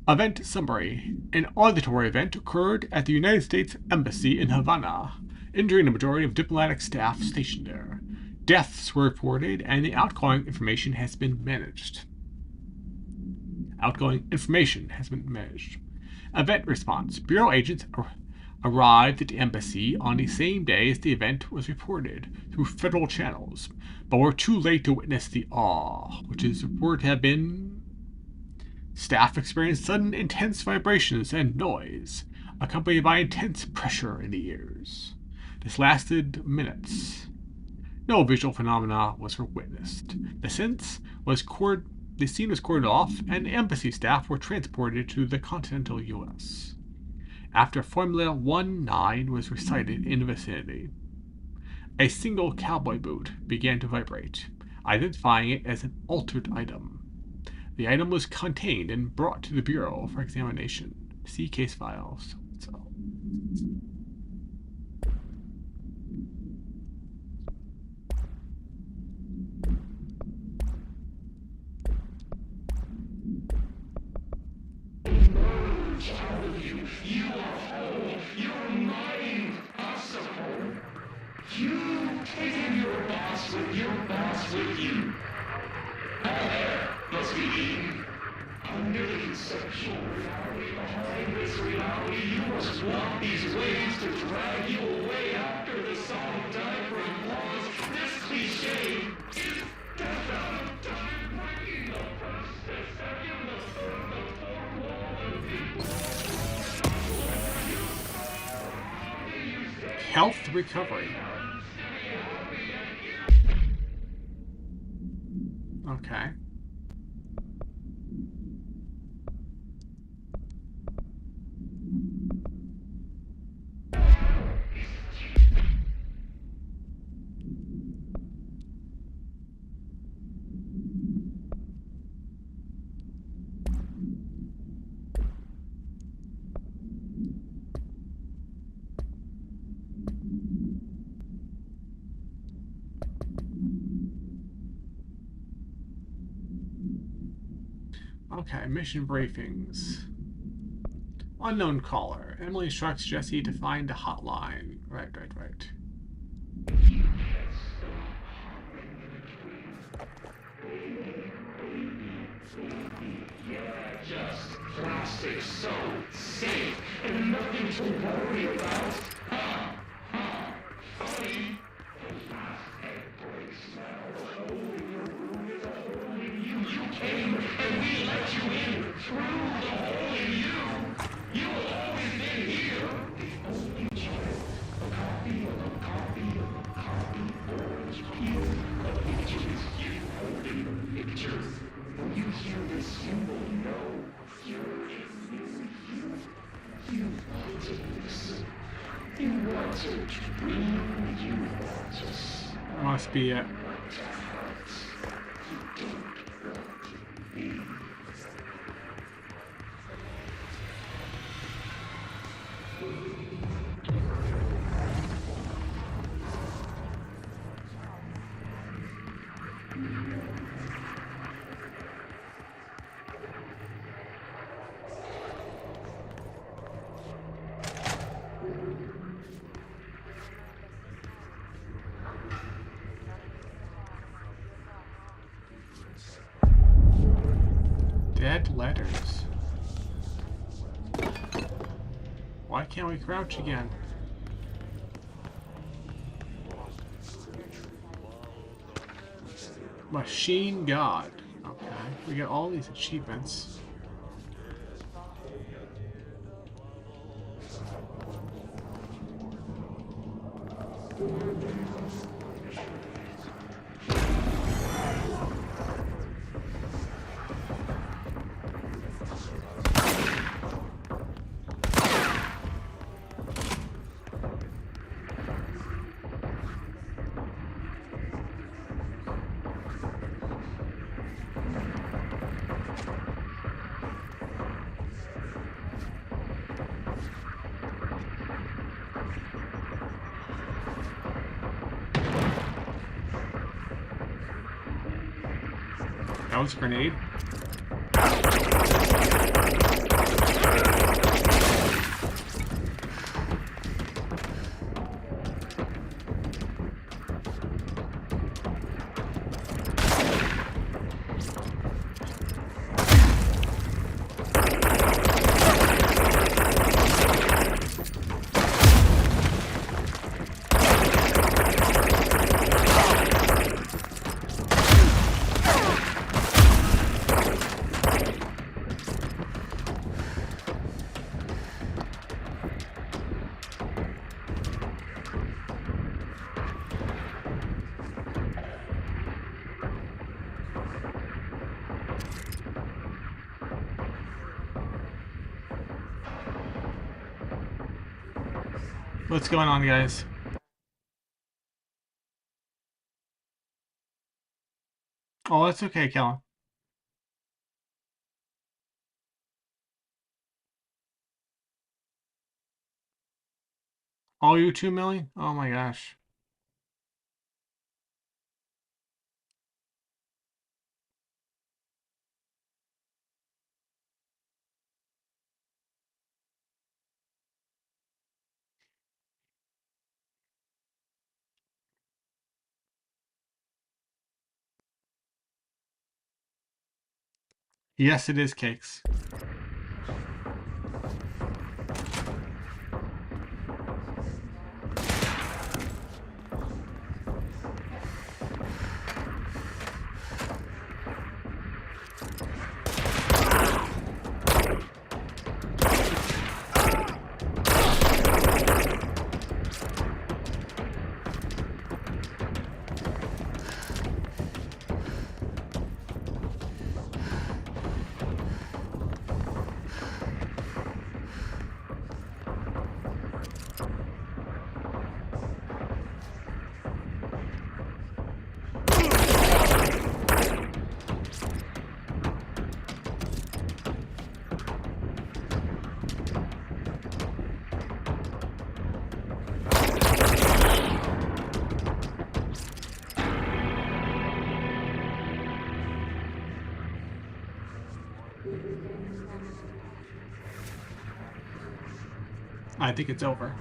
Event summary. An auditory event occurred at the United States Embassy in Havana, injuring the majority of diplomatic staff stationed there. Deaths were reported and the outgoing information has been managed. Event response. Bureau agents arrived at the embassy on the same day as the event was reported through federal channels, but were too late to witness the awe, which is reported to have been. Staff experienced sudden intense vibrations and noise, accompanied by intense pressure in the ears. This lasted minutes. No visual phenomena was witnessed. The scene was cordoned off, and embassy staff were transported to the continental U.S. After Formula 19 was recited in the vicinity, a single cowboy boot began to vibrate, identifying it as an altered item. The item was contained and brought to the Bureau for examination. See case files. You are whole. Your mind possible. You taking your boss with you. All there must be eaten. Under the conceptual reality behind this reality, you must walk these ways to drag you away after the song died for applause. This cliche is death out of time, breaking the process, second the third, the fourth wall of the Health recovery. Okay. Okay, mission briefings. Unknown caller. Emily instructs Jesse to find a hotline. Right. Just plastic so safe and nothing to worry about. Funny. You came and we let you in through the hole in you. You will always been here. The only child. A copy of a copy of a copy. Orange peel of pictures. You holding the pictures. When you hear this, you will know you're in you wanted this. You wanted to dream. You want to see. That must be it. Dead letters. Why can't we crouch again? Machine God. Okay, we got all these achievements. That was a grenade. What's going on, guys? Oh, that's okay, Kellen. All you 2 million? Oh my gosh. Yes, it is cakes. I think it's over.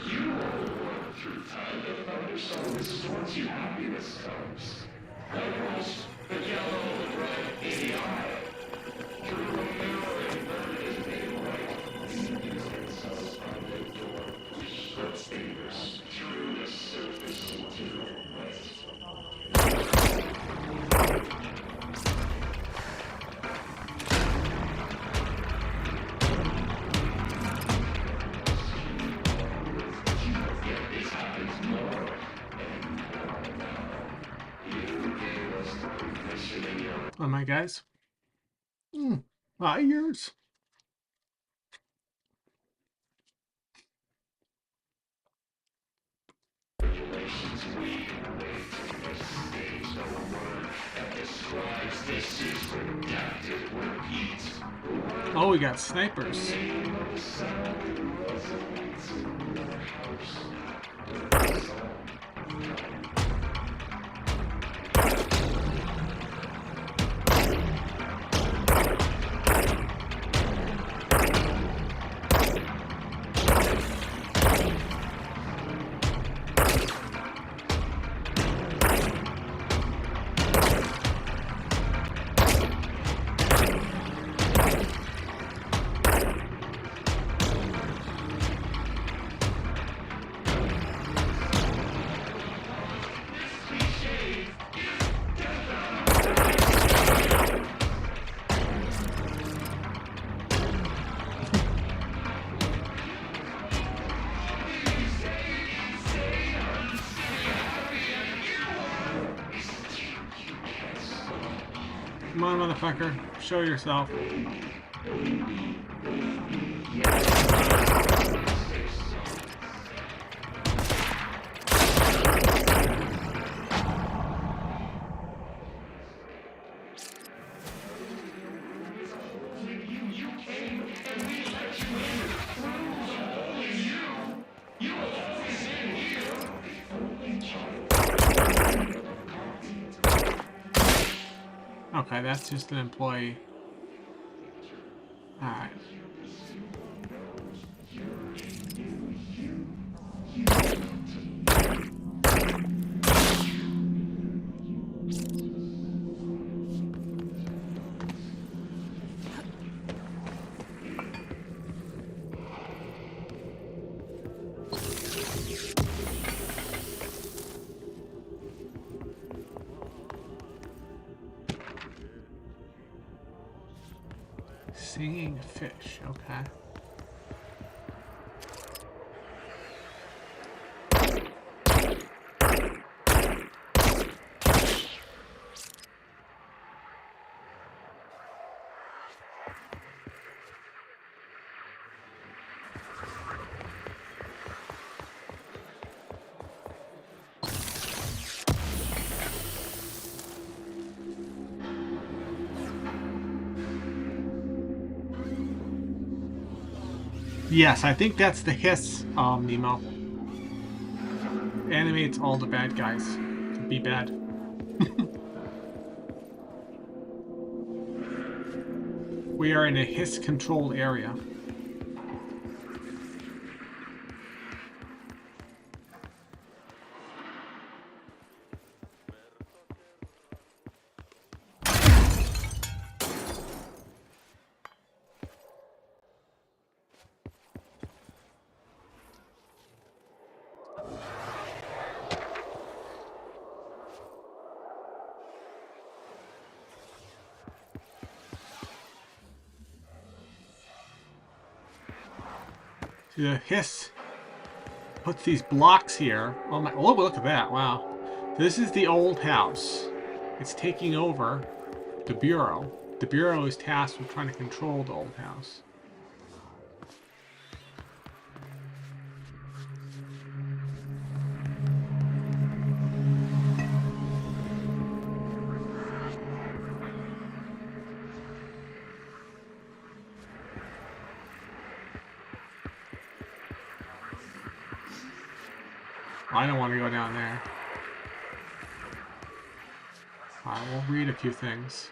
You This is once you happiness comes. Levels, the yellow, the red, ADI. Through the mirror and bird is made right. Themselves by the door. Let's fingers through the surface into the wet. Oh my guys. 5 years. Oh, we got snipers. Come on, motherfucker. Show yourself. Okay, that's just an employee. Alright. Singing fish, okay. Yes, I think that's the hiss, Nemo. Animates all the bad guys to be bad. We are in a hiss-controlled area. The hiss puts these blocks here. Oh my! Oh, look at that! Wow, this is the old house. It's taking over the bureau. The bureau is tasked with trying to control the old house. I don't want to go down there. Alright, we'll read a few things.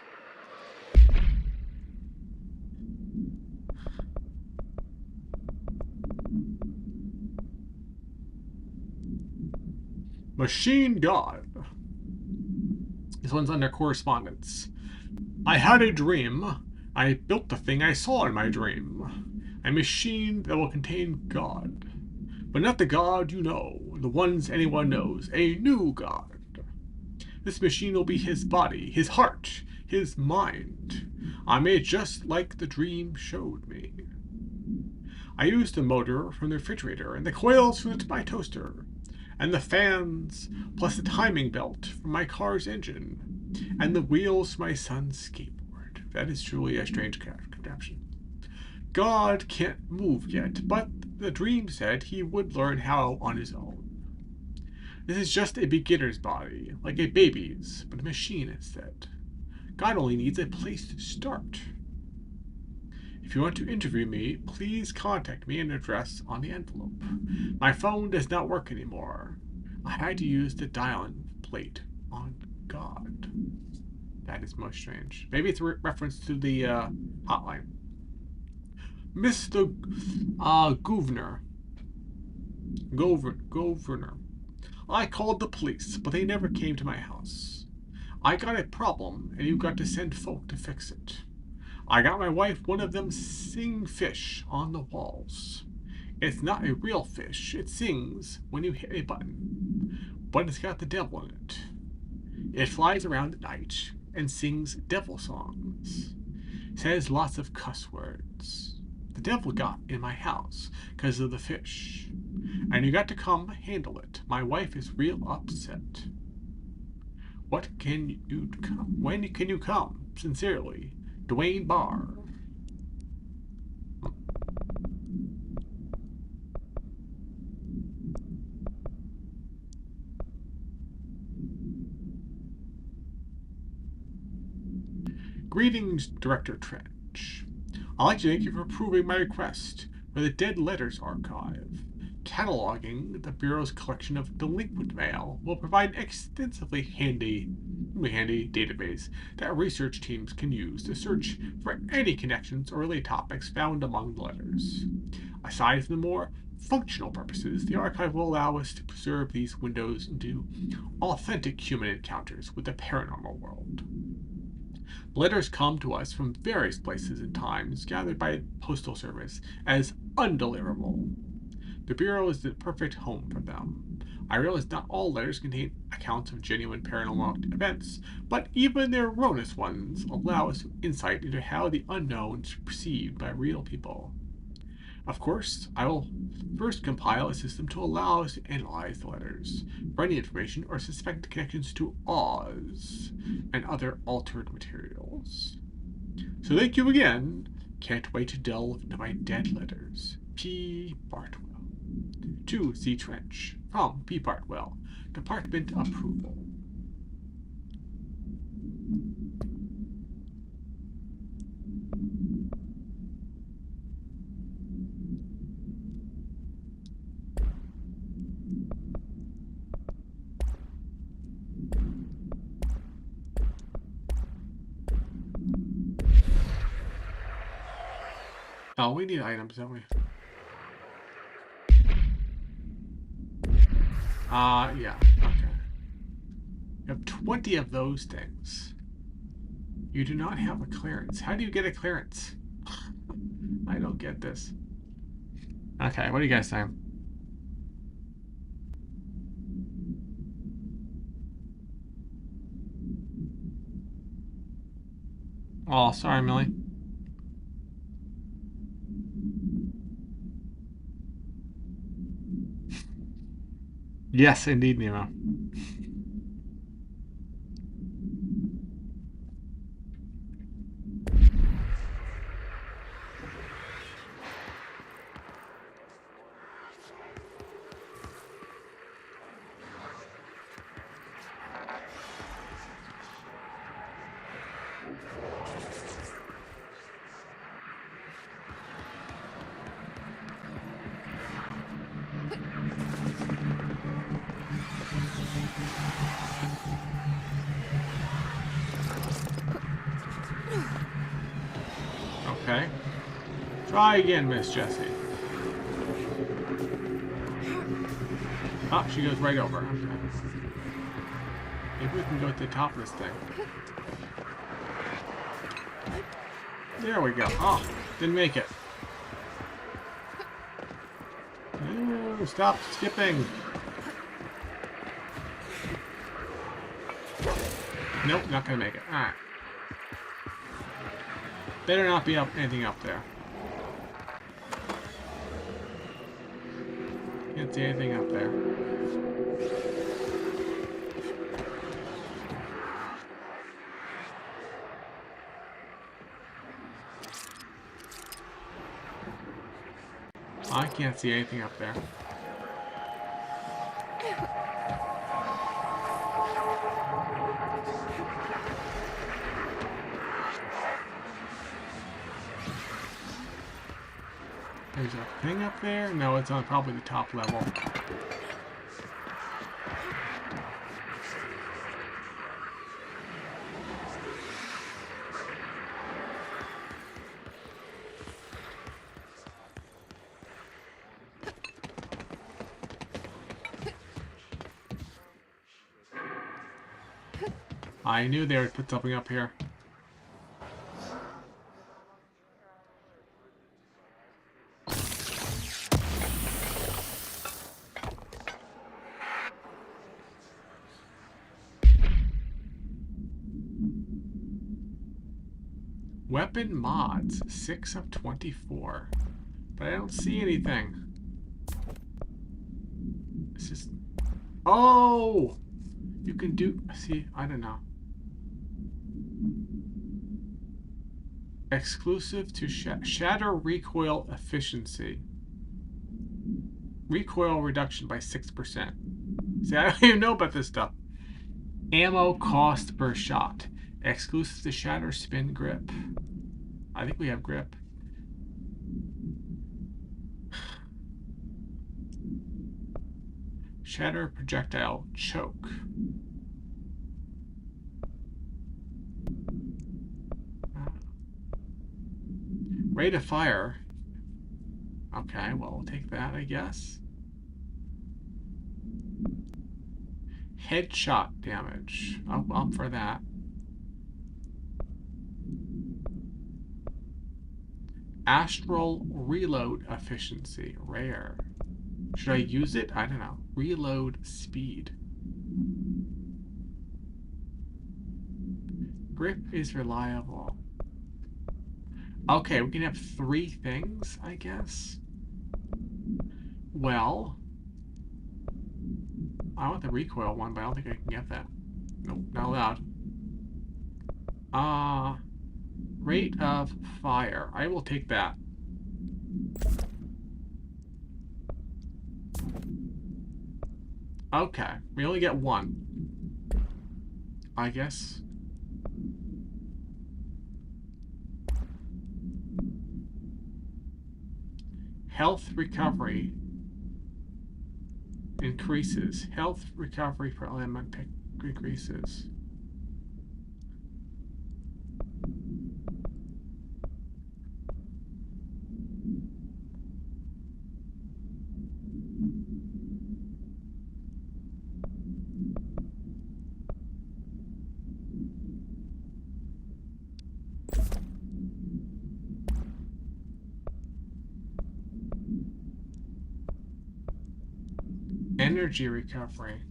Machine God. This one's under correspondence. I had a dream. I built the thing I saw in my dream. A machine that will contain God. But not the God you know, the ones anyone knows. A new God. This machine will be his body, his heart, his mind. I made just like the dream showed me. I used the motor from the refrigerator and the coils from my toaster, and the fans, plus the timing belt from my car's engine, and the wheels from my son's skateboard. That is truly a strange contraption. God can't move yet, but the dream said he would learn how on his own. This is just a beginner's body, like a baby's, but a machine instead. God only needs a place to start. If you want to interview me, please contact me at an address on the envelope. My phone does not work anymore. I had to use the dial-in plate on God. That is most strange. Maybe it's a reference to the hotline. Mr. Governor. I called the police, but they never came to my house. I got a problem, and you got to send folk to fix it. I got my wife one of them sing fish on the walls. It's not a real fish. It sings when you hit a button, but it's got the devil in it. It flies around at night and sings devil songs. Says lots of cuss words. The devil got in my house because of the fish, and you got to come handle it. My wife is real upset. When can you come? Sincerely, Dwayne Barr. Greetings, Director Trench. I'd like to thank you for approving my request for the Dead Letters Archive. Cataloging the Bureau's collection of delinquent mail will provide an extensively handy database that research teams can use to search for any connections or related topics found among the letters. Aside from the more functional purposes, the archive will allow us to preserve these windows into authentic human encounters with the paranormal world. Letters come to us from various places and times, gathered by the Postal Service as undeliverable. The Bureau is the perfect home for them. I realize not all letters contain accounts of genuine paranormal events, but even their erroneous ones allow us insight into how the unknown is perceived by real people. Of course, I will first compile a system to allow us to analyze the letters for any information or suspected connections to Oz and other altered materials. So thank you again. Can't wait to delve into my dead letters. P. Bartwell. To C. Trench. From P. Bartwell. Department Approval. Oh, we need items, don't we? Yeah, okay. You have 20 of those things. You do not have a clearance. How do you get a clearance? I don't get this. Okay, what do you guys say? Oh, sorry, Millie. Yes, indeed, Nemo. Okay. Try again, Miss Jessie. Oh, she goes right over. Okay. Maybe we can go to the top of this thing. There we go. Oh, didn't make it. No, stop skipping. Nope, not gonna make it. Alright. Better not be up anything up there. Can't see anything up there. I can't see anything up there. There's a thing up there? No, it's on probably the top level. I knew they would put something up here. Weapon mods, 6 of 24. But I don't see anything. It's just... Oh! You can do... See, I don't know. Exclusive to shatter recoil efficiency. Recoil reduction by 6%. See, I don't even know about this stuff. Ammo cost per shot. Exclusive to shatter spin grip. I think we have grip. Shatter projectile choke. Rate of fire. Okay, well, we'll take that, I guess. Headshot damage. Up for that. Astral reload efficiency. Rare. Should I use it? I don't know. Reload speed. Grip is reliable. Okay, we can have 3 things, I guess. Well, I want the recoil one, but I don't think I can get that. Nope, not allowed. Rate of fire. I will take that. Okay, we only get 1. I guess. Health recovery increases. Health recovery per element increases. Energy recovery.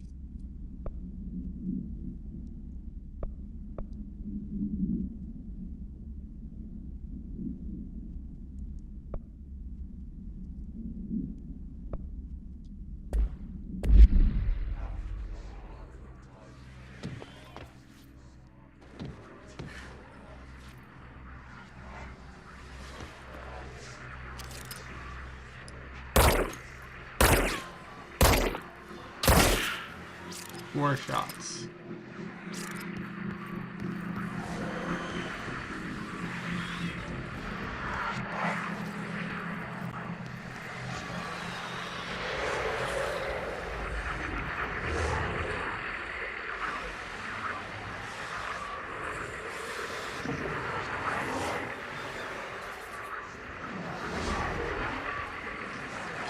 More shots.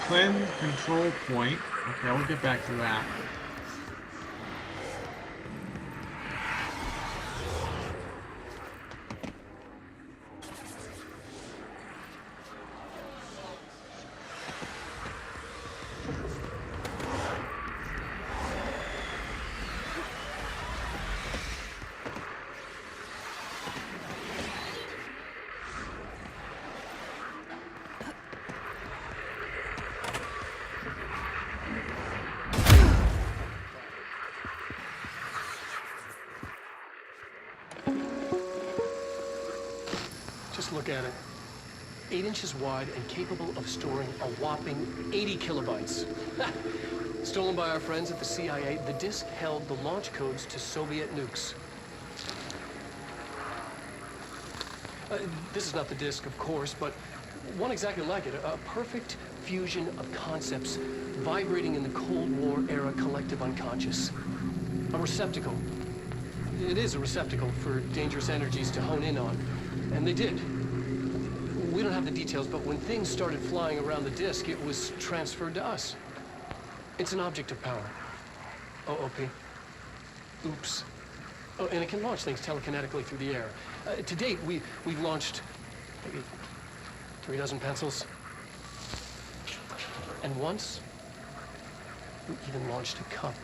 Cleanse control point. Okay, we'll get back to that. Just look at it. 8 inches wide and capable of storing a whopping 80 kilobytes. Stolen by our friends at the CIA, the disk held the launch codes to Soviet nukes. This is not the disk, of course, but one exactly like it. A perfect fusion of concepts vibrating in the Cold War era collective unconscious. A receptacle. It is a receptacle for dangerous energies to hone in on. And they did. We don't have the details, but when things started flying around the disk, it was transferred to us. It's an object of power. OOP. Oops. Oh, and it can launch things telekinetically through the air. To date, we've launched maybe 3 dozen pencils. And once, we even launched a cup.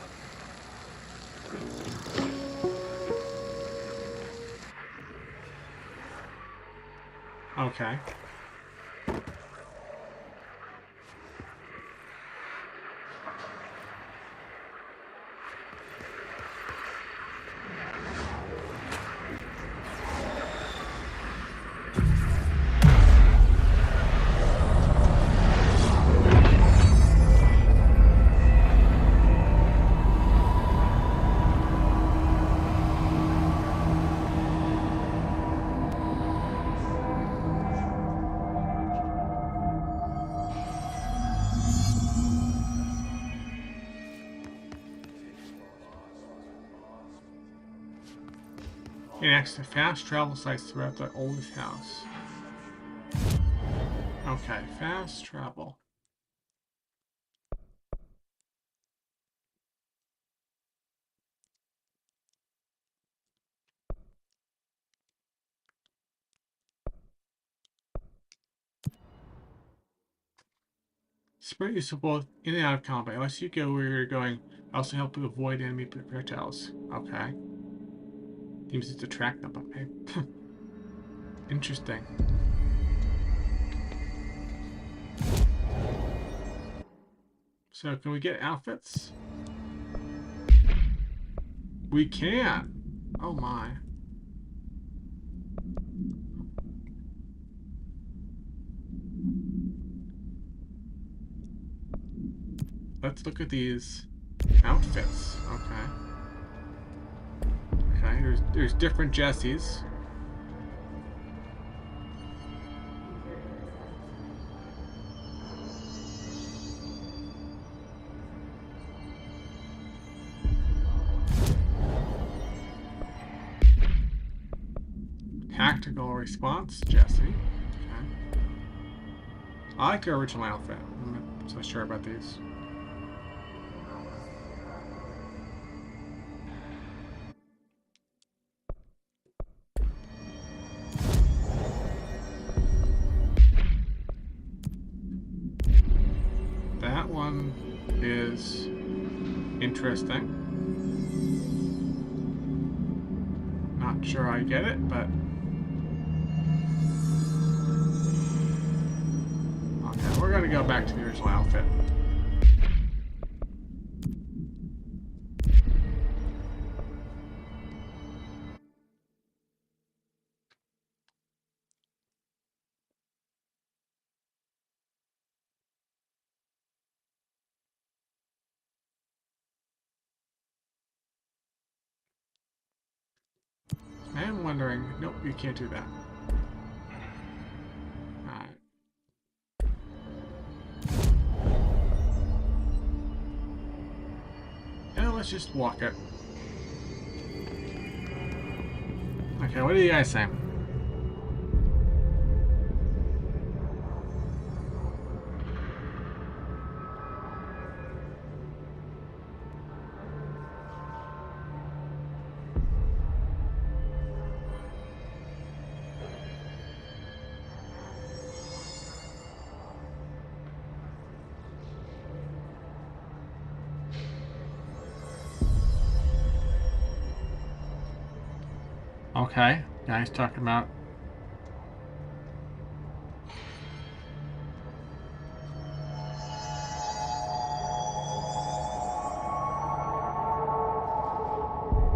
Okay. Next to fast travel sites throughout the oldest house. Okay, fast travel. It's pretty useful both in and out of combat. Unless you go where you're going, also help you avoid enemy projectiles. Okay. Seems it's a track them, but maybe. Interesting. So can we get outfits? We can. Oh my. Let's look at these outfits. Okay. Okay, there's different Jessies. Tactical response, Jessie. Okay. I like her original outfit. I'm not so sure about these. That one is interesting. Not sure I get it, but okay, we're gonna go back to the original outfit. I am wondering, nope, you can't do that. Alright. Yeah, let's just walk it. Okay, what do you guys say? Okay. Yeah, he's talking about.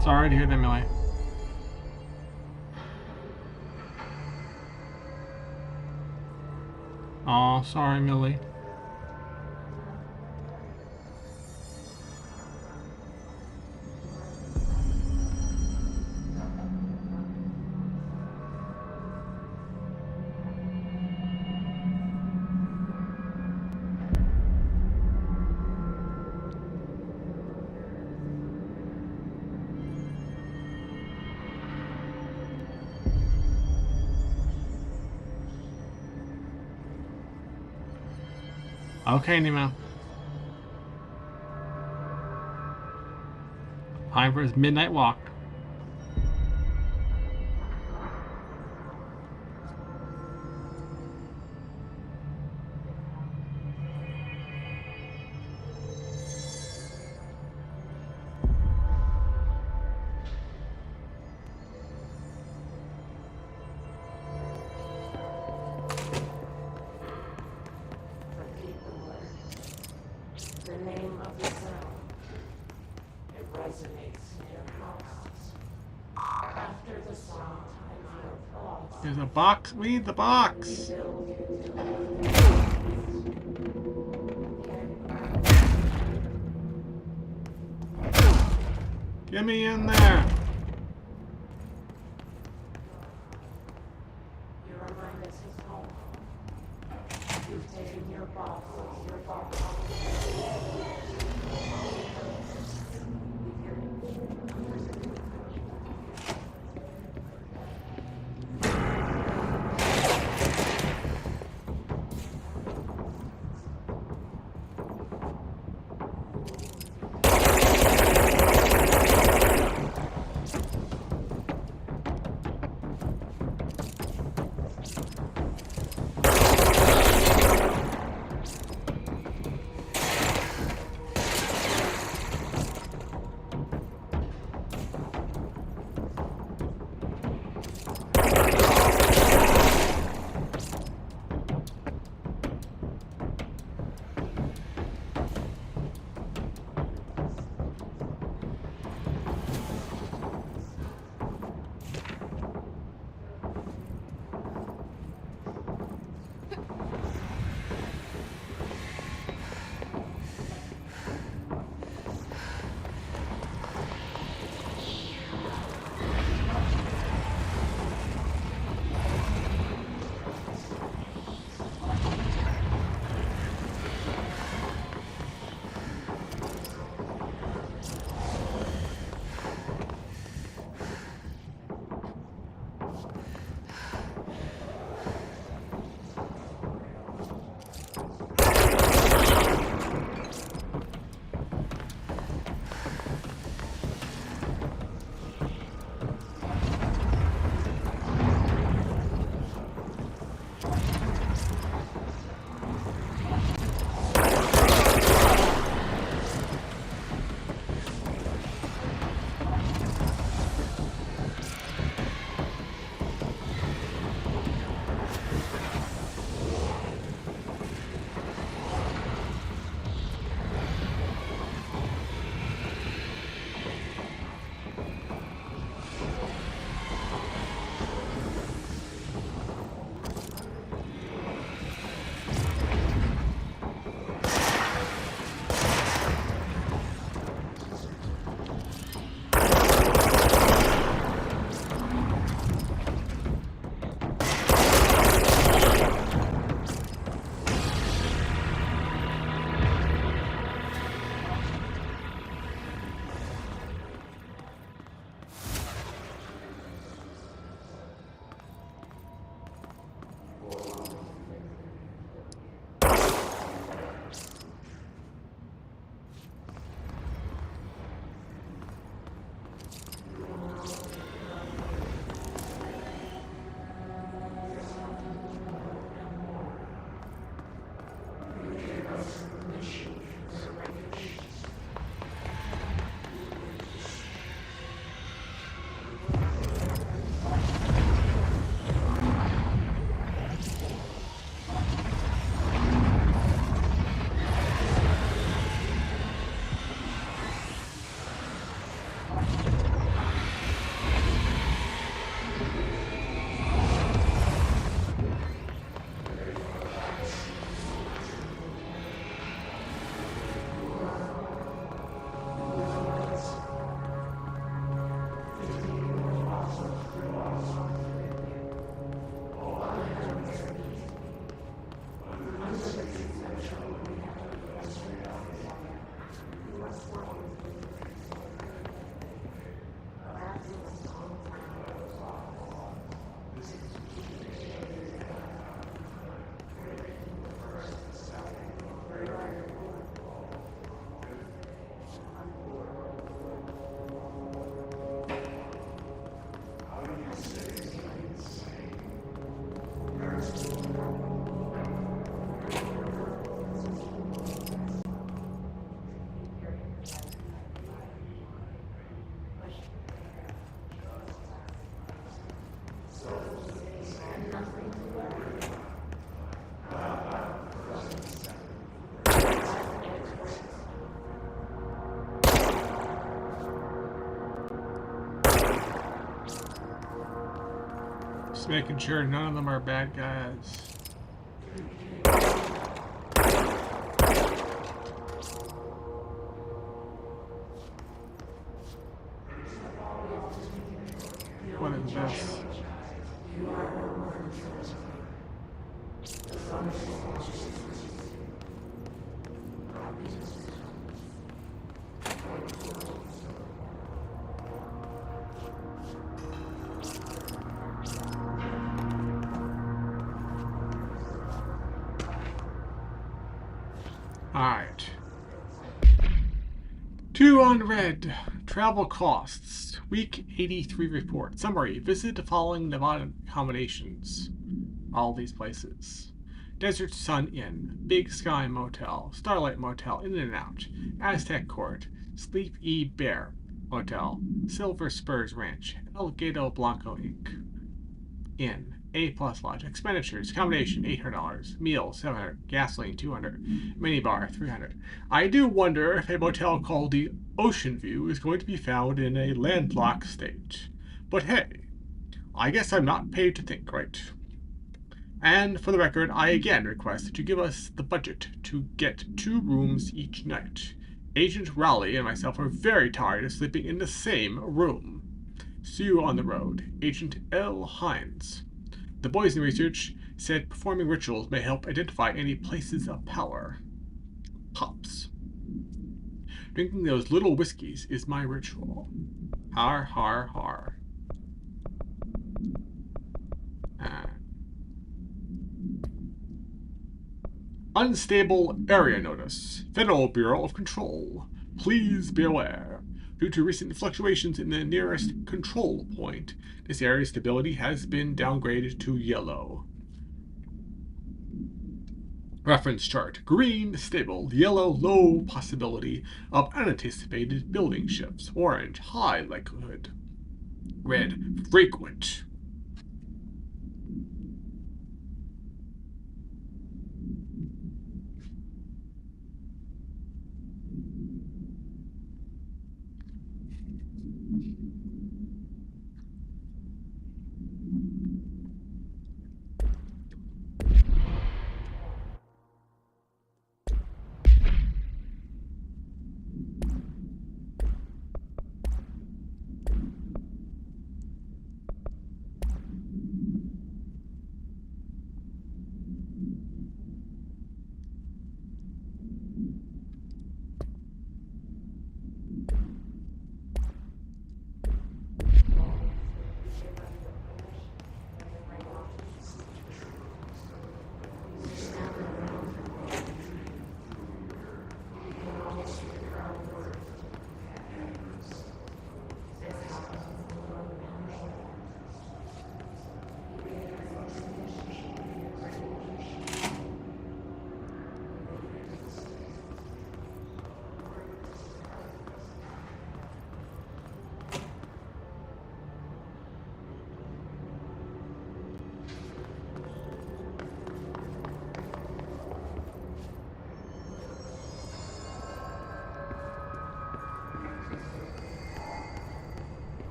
Sorry to hear that, Millie. Oh, sorry, Millie. Okay, Nemo. Time for his midnight walk. There's a box. We need the box. Get me in there. Just making sure none of them are bad guys. What is this? Alright. 2 unread. Travel costs. Week 83 report. Summary. Visit the following Nevada accommodations. All these places. Desert Sun Inn. Big Sky Motel. Starlight Motel. In and Out. Aztec Court. Sleep E Bear Motel. Silver Spurs Ranch. El Gato Blanco Inc. Inn. A+ Lodge. Expenditures. Accommodation $800. Meal $700. Gasoline $200. Minibar $300. I do wonder if a motel called the Ocean View is going to be found in a landlocked state. But hey, I guess I'm not paid to think, right? And for the record, I again request that you give us the budget to get 2 rooms each night. Agent Rowley and myself are very tired of sleeping in the same room. See you on the road. Agent L. Hines. The boys in research said performing rituals may help identify any places of power. Pops. Drinking those little whiskeys is my ritual. Har, har, har. Unstable area notice. Federal Bureau of Control. Please be aware. Due to recent fluctuations in the nearest control point, this area's stability has been downgraded to yellow. Reference chart. Green, stable. Yellow, low possibility of unanticipated building shifts. Orange, high likelihood. Red, frequent.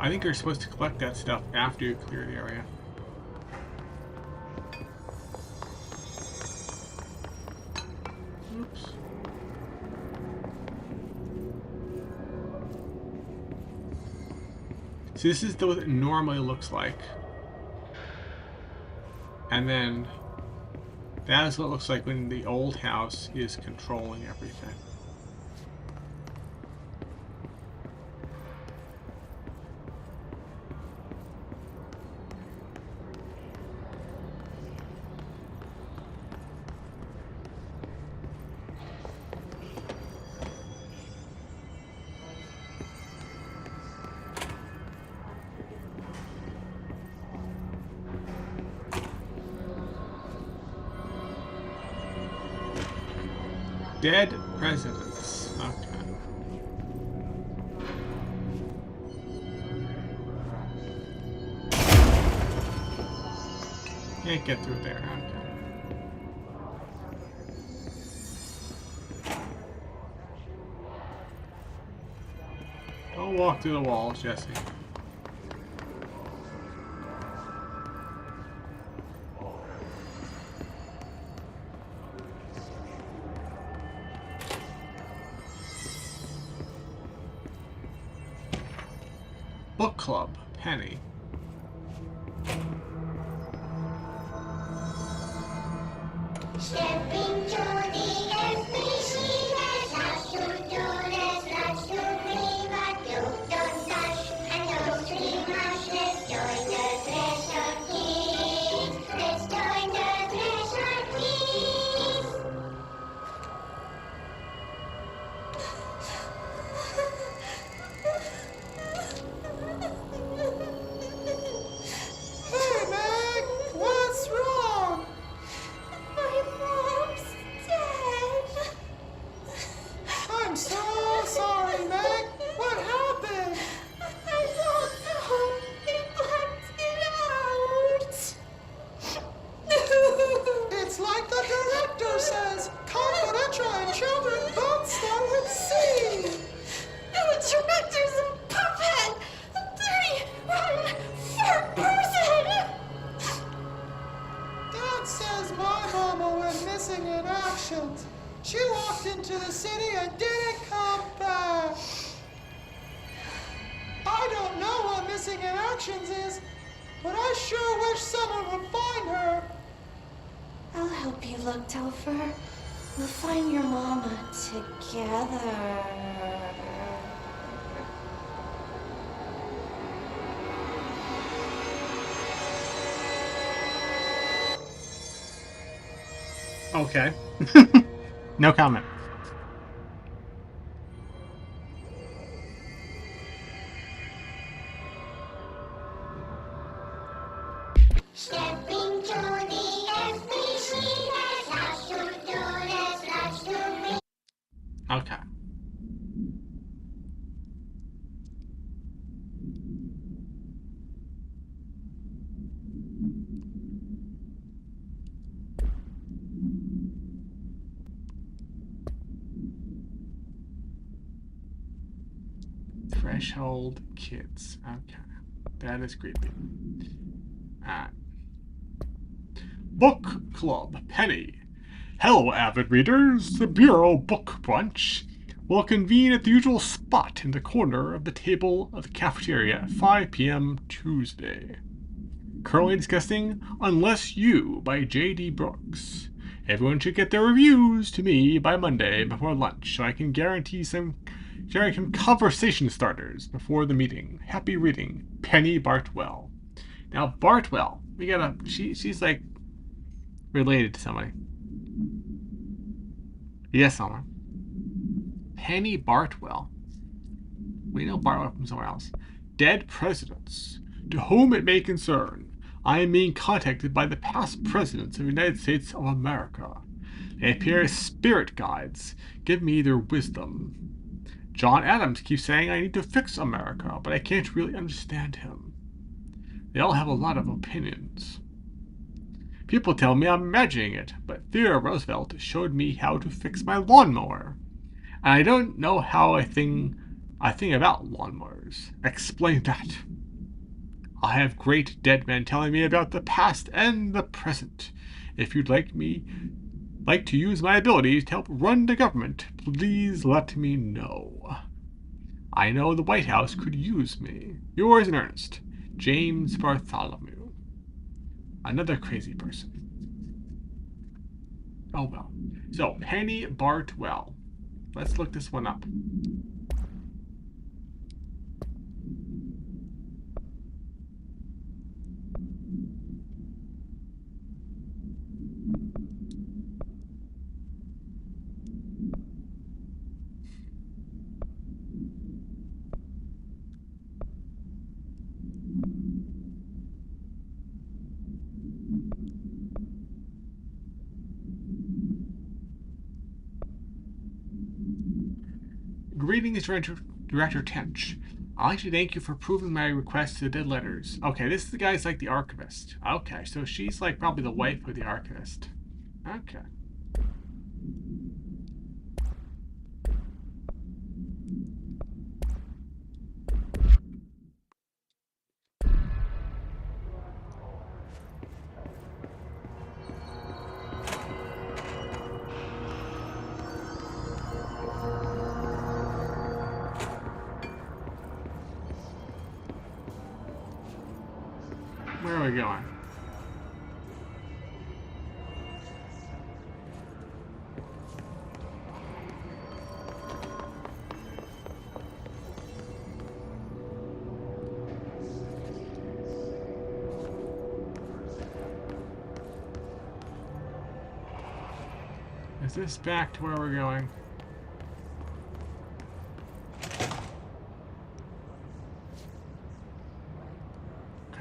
I think you're supposed to collect that stuff after you clear the area. Oops. So this is what it normally looks like. And then that is what it looks like when the old house is controlling everything. Dead presidents. Okay. Can't get through there. Okay. Don't walk through the walls, Jesse. Book club, Penny. Stepping to the NPC, there's lots to do, there's lots to dream, but you don't touch, and don't scream much. Let's join the treasure keys. Let's join the treasure keys. Hey, Meg! What's wrong? My mom's dead. I'm so sorry, Meg! What happened? I don't know. They blacked it out. It's like the director says, confidential and children don't start with C. The director's a puppet. A dirty, rotten, fat person. Dad says my mama went missing in action. She walked into the city and didn't come back. I don't know what missing in actions is, but I sure wish someone would find her. I'll help you look, Topher. We'll find your mama together. Okay. No comment. Stepping to the NPC, there's lots to do, there's lots to read. Okay. Threshold kids. Okay. That is creepy. Alright. Book Club, Penny. Hello, avid readers. The Bureau Book Brunch will convene at the usual spot in the corner of the table of the cafeteria at 5 p.m. Tuesday. Currently discussing Unless You by J.D. Brooks. Everyone should get their reviews to me by Monday before lunch so I can guarantee some conversation starters before the meeting. Happy reading, Penny Bartwell. Now, Bartwell, we gotta, she's like related to somebody. Yes, someone. Penny Bartwell. We know Bartwell from somewhere else. Dead presidents. To whom it may concern, I am being contacted by the past presidents of the United States of America. They appear as spirit guides. Give me their wisdom. John Adams keeps saying I need to fix America, but I can't really understand him. They all have a lot of opinions. People tell me I'm imagining it, but Theodore Roosevelt showed me how to fix my lawnmower. And I don't know how I think about lawnmowers. Explain that. I have great dead men telling me about the past and the present. If you'd like to use my abilities to help run the government, please let me know. I know the White House could use me. Yours in earnest, James Bartholomew. Another crazy person. Oh well. So, Penny Bartwell. Let's look this one up. Greetings, Director Tench. I'd like to thank you for approving my request to the dead letters. Okay, this is the guy's like the archivist. Okay, so she's like probably the wife of the archivist. Okay. Where are we going? Is this back to where we're going?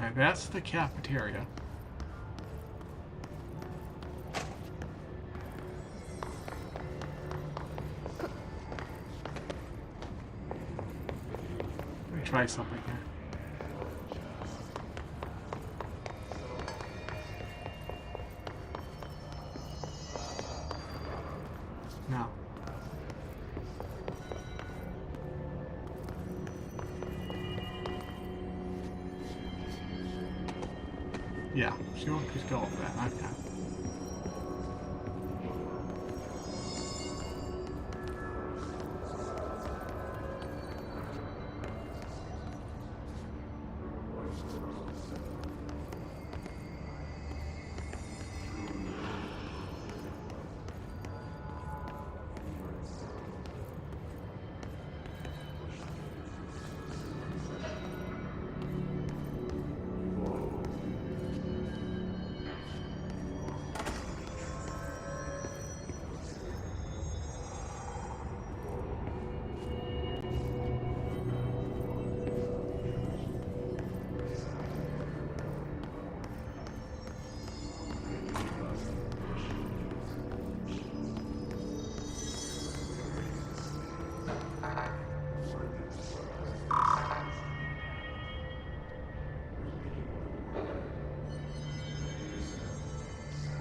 Okay, that's the cafeteria. Let me try something here. No. Yeah, she won't just go over that. Okay.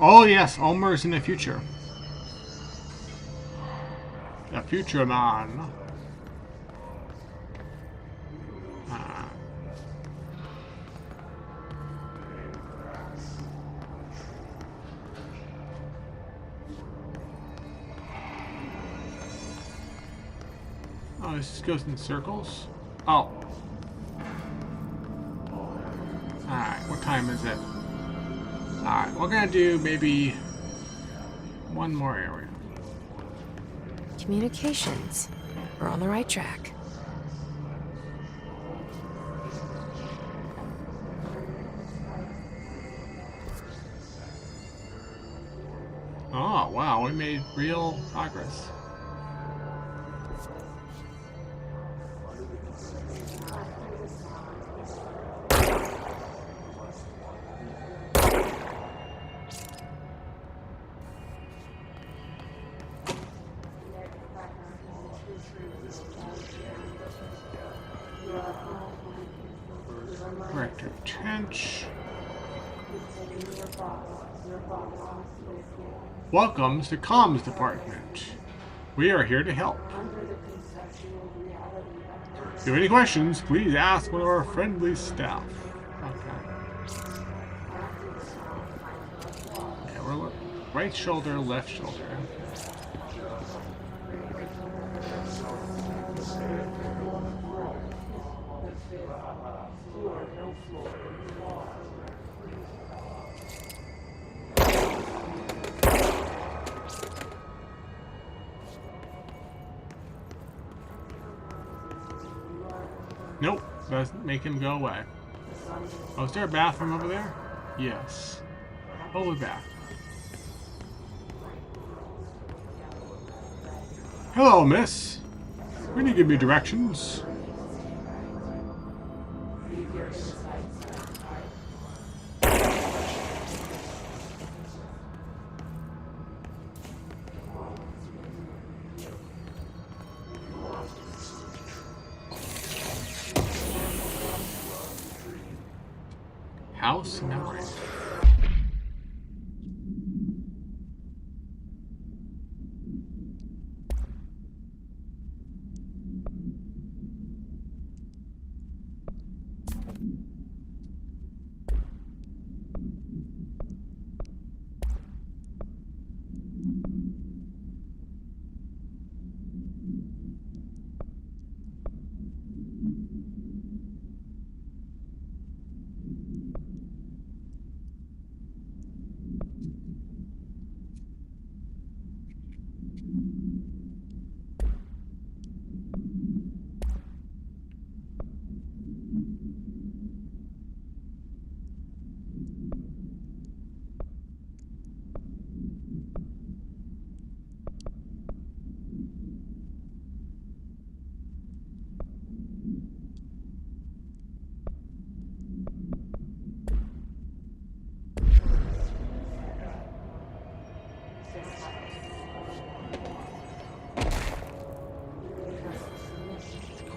Oh yes, Ulmer's in the future. The future man. Oh, this just goes in circles? Oh. Alright, what time is it? Alright, we're gonna do maybe one more area. Communications. We're on the right track. Oh, wow, we made real progress. Director Tench. Welcome to Comms Department. We are here to help. If you have any questions, please ask one of our friendly staff. Okay. Yeah, we're right shoulder, left shoulder. Nope, doesn't make him go away. Oh, is there a bathroom over there? Yes. Oh, we're back. Hello, miss. Can you give me directions? House memory.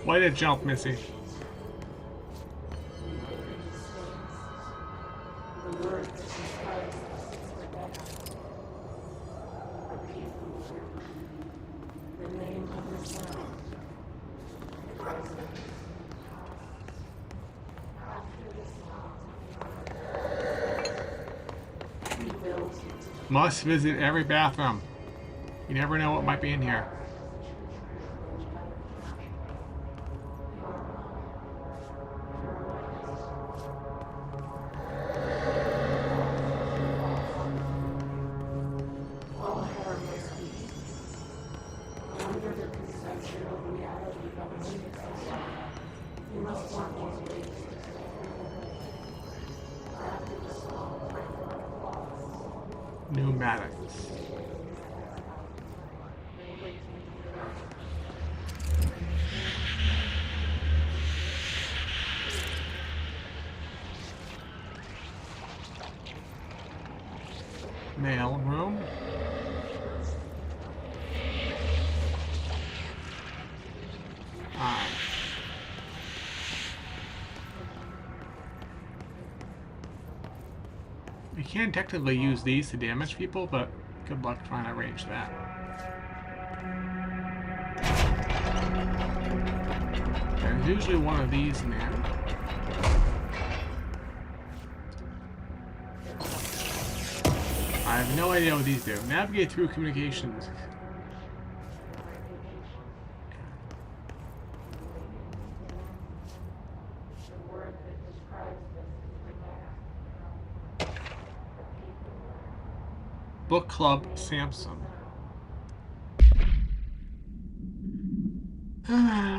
Why did it jump, Missy? Must visit every bathroom. You never know what might be in here. Pneumatics. Mail room. You can technically use these to damage people, but good luck trying to arrange that. There's usually one of these in there. I have no idea what these do. Navigate through communications. Book Club Samson.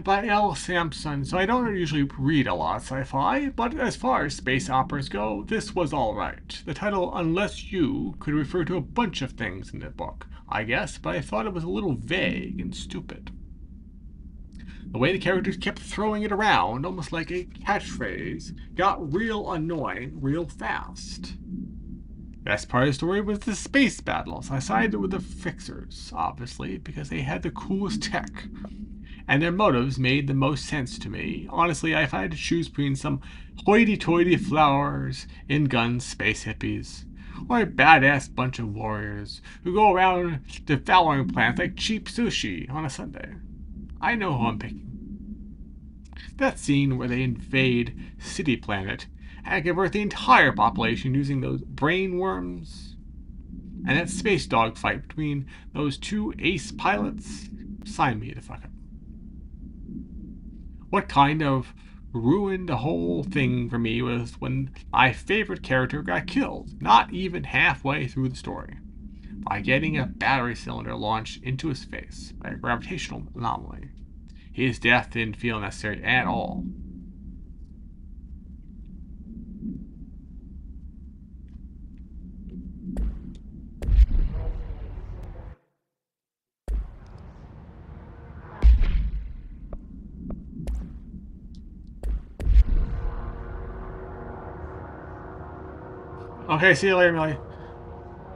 By L. Sampson. So I don't usually read a lot of sci-fi, but as far as space operas go, this was alright. The title, Unless You, could refer to a bunch of things in the book, I guess, but I thought it was a little vague and stupid. The way the characters kept throwing it around, almost like a catchphrase, got real annoying real fast. Best part of the story was the space battles. I sided with the Fixers, obviously, because they had the coolest tech. And their motives made the most sense to me. Honestly, if I had to choose between some hoity-toity flowers in guns space hippies, or a badass bunch of warriors who go around devouring planets like cheap sushi on a Sunday, I know who I'm picking. That scene where they invade City Planet and convert the entire population using those brain worms, and that space dog fight between those two ace pilots, sign me the fuck up. What kind of ruined the whole thing for me was when my favorite character got killed, not even halfway through the story, by getting a battery cylinder launched into his face by a gravitational anomaly. His death didn't feel necessary at all. Okay, see you later, Millie.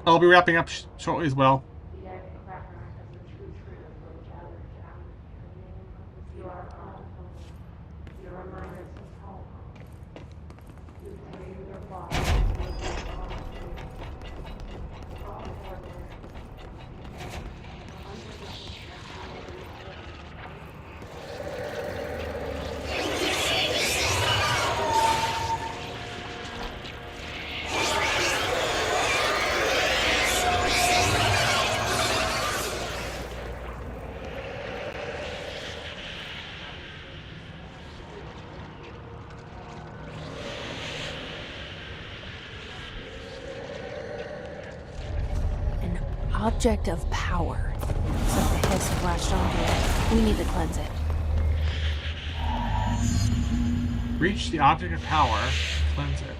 I'll be wrapping up shortly as well. Object of power. Looks like the hiss flashed onto it. We need to cleanse it. Reach the object of power, cleanse it.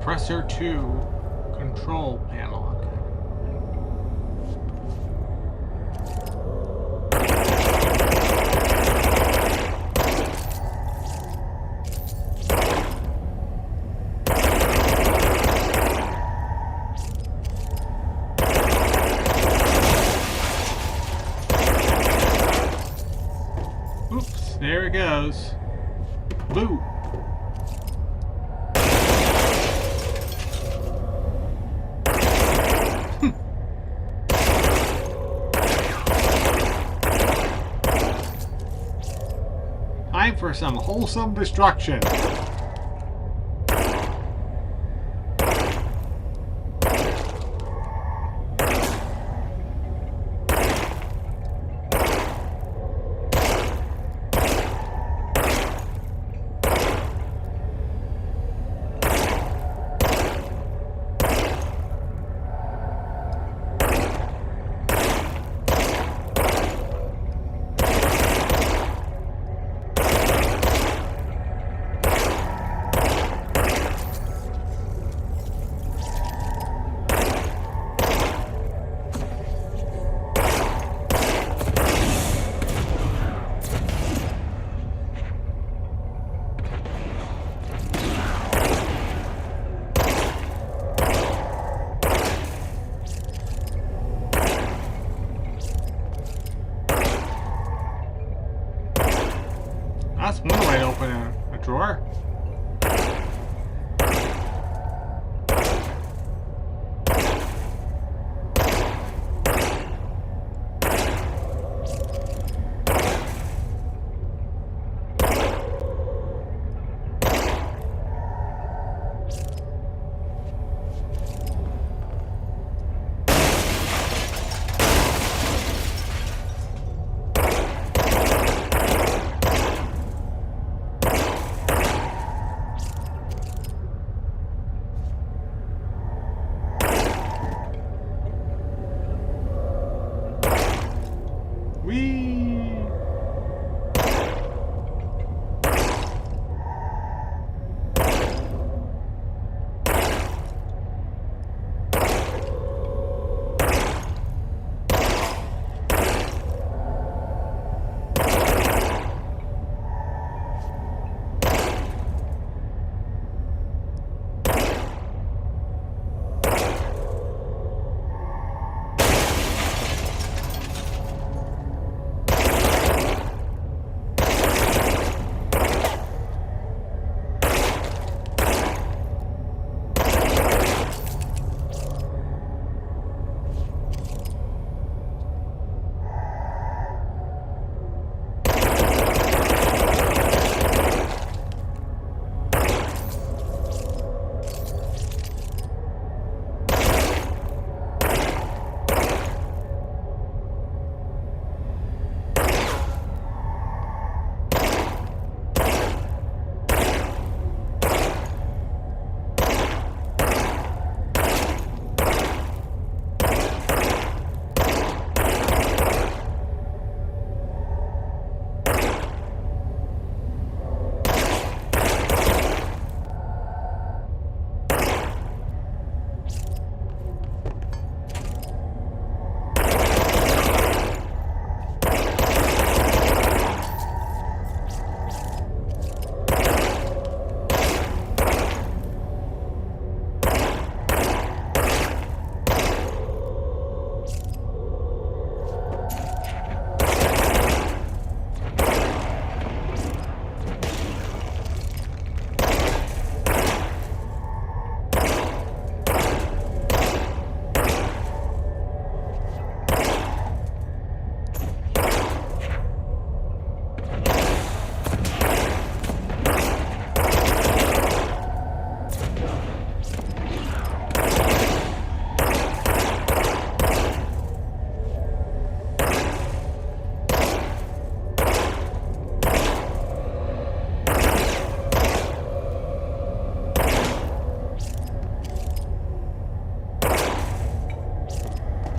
Compressor 2. Control panel. Okay. Oops, there it goes. Boo! Time for some wholesome destruction. That's one way to open a drawer.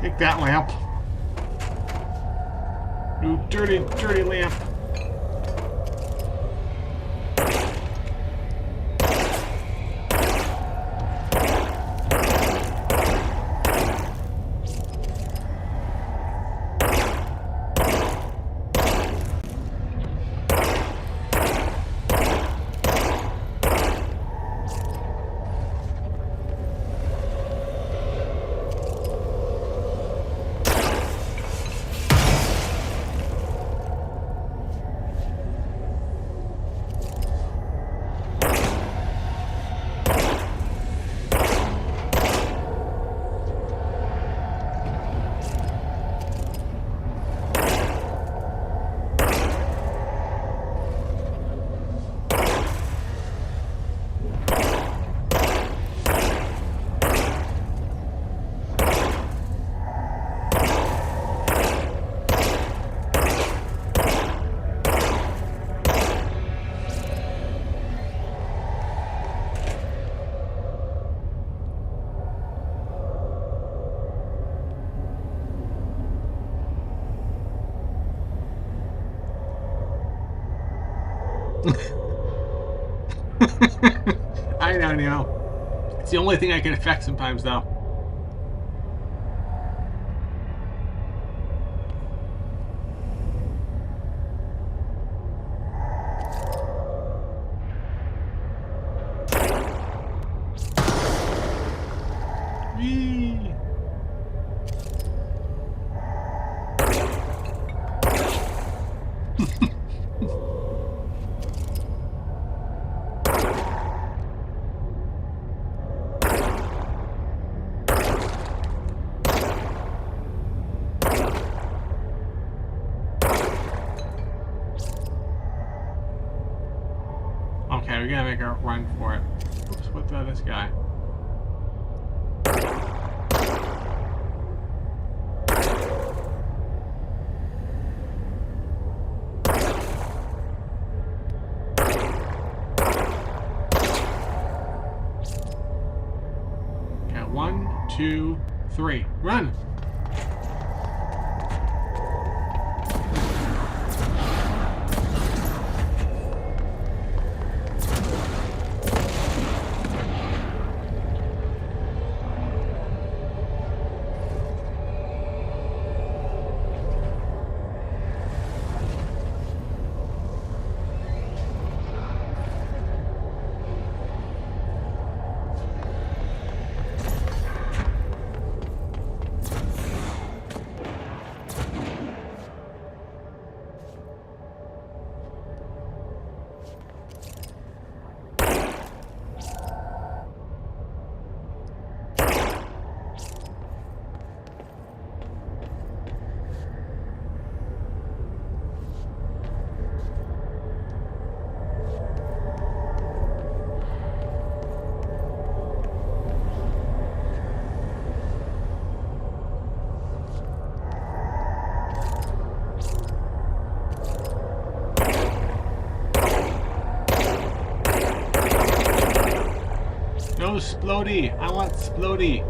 Take that lamp. You dirty, dirty lamp. I know. It's the only thing I can affect sometimes, though. Whee! Okay, we gotta make a run for it. Oops, what's this guy? Okay, 1, 2, 3. Run! No Splody! I want Splody!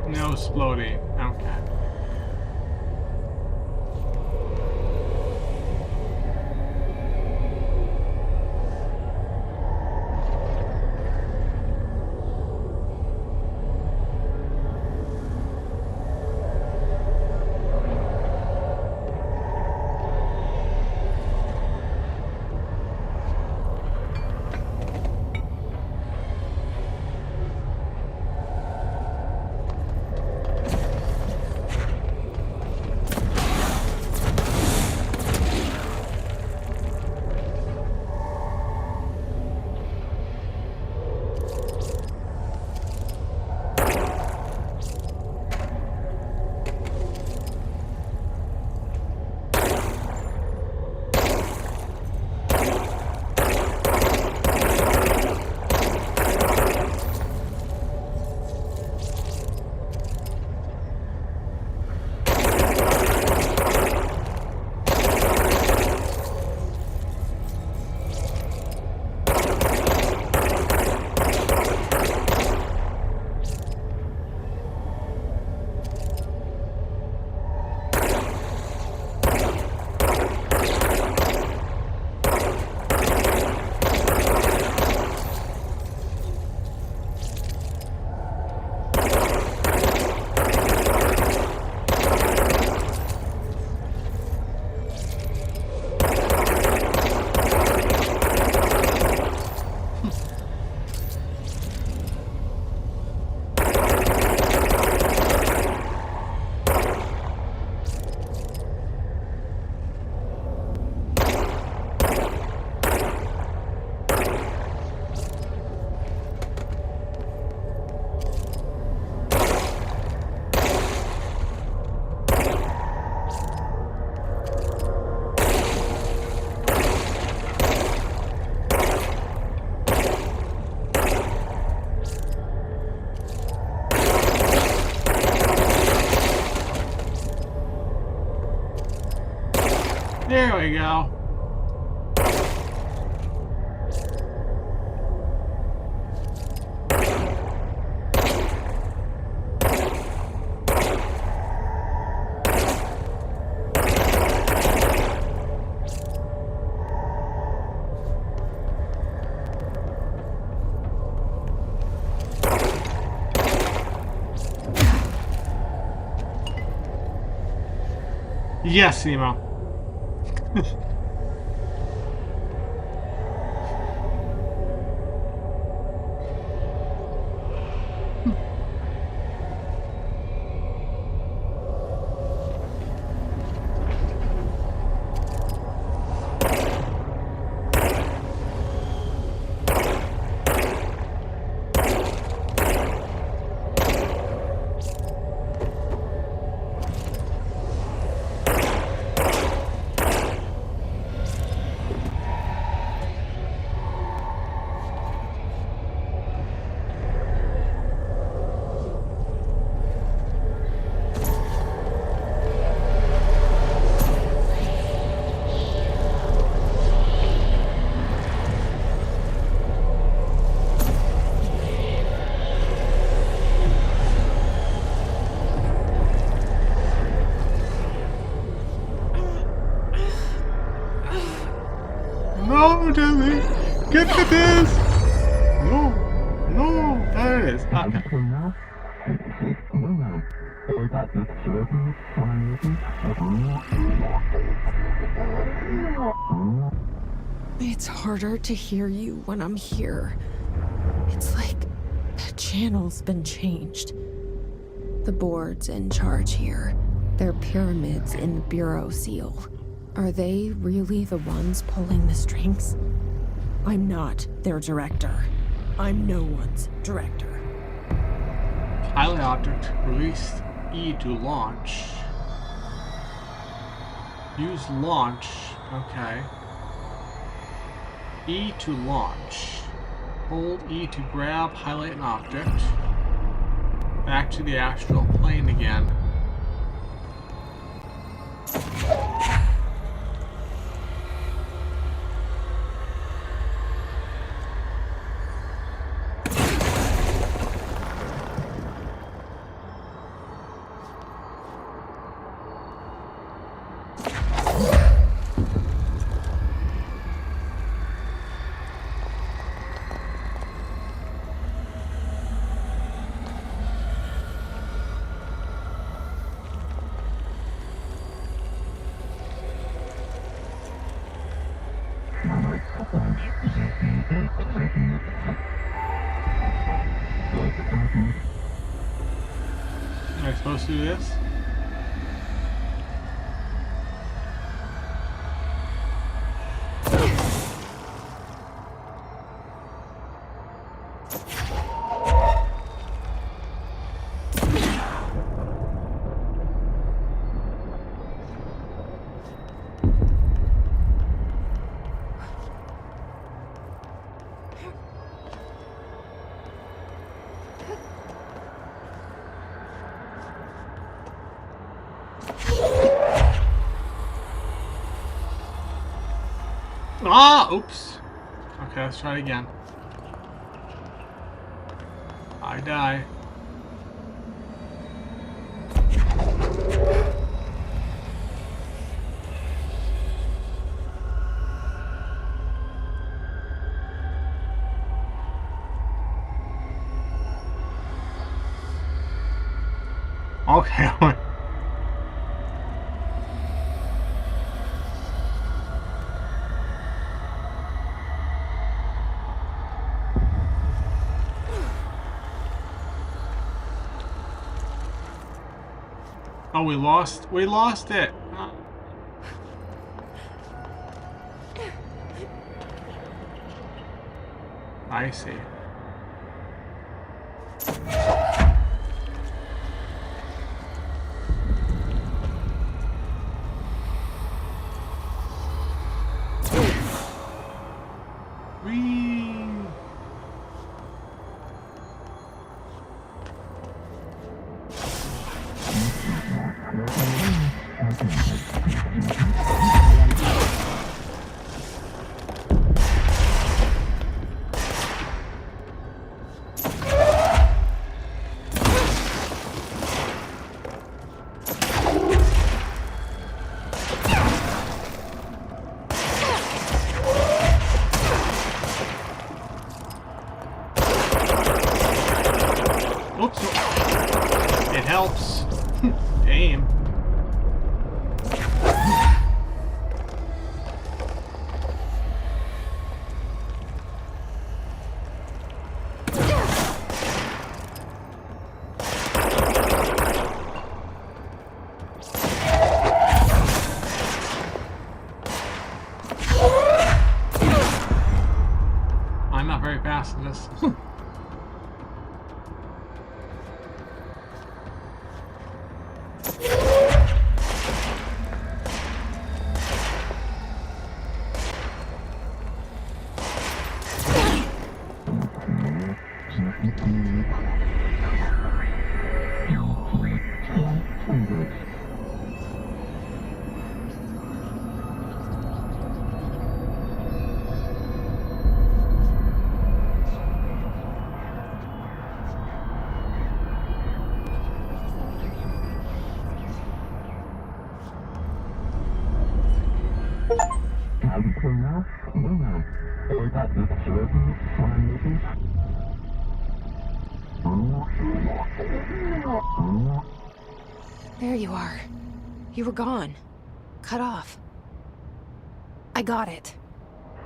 No Splody. Okay. There we go. Yes, Nemo. No, Dizzy! Get the disc! No! No! There it is. Okay. It's harder to hear you when I'm here. It's like the channel's been changed. The board's in charge here. They're pyramids in the Bureau seal. Are they really the ones pulling the strings? I'm not their director. I'm no one's director. Pilot object released E to launch. Use launch. Okay. E to launch. Hold E to grab, highlight an object. Back to the astral plane again. Am I supposed to do this? Ah, oops. Okay, let's try it again. I die. Okay. Oh, we lost it. I see. fast it is. There you are. You were gone. Cut off. I got it.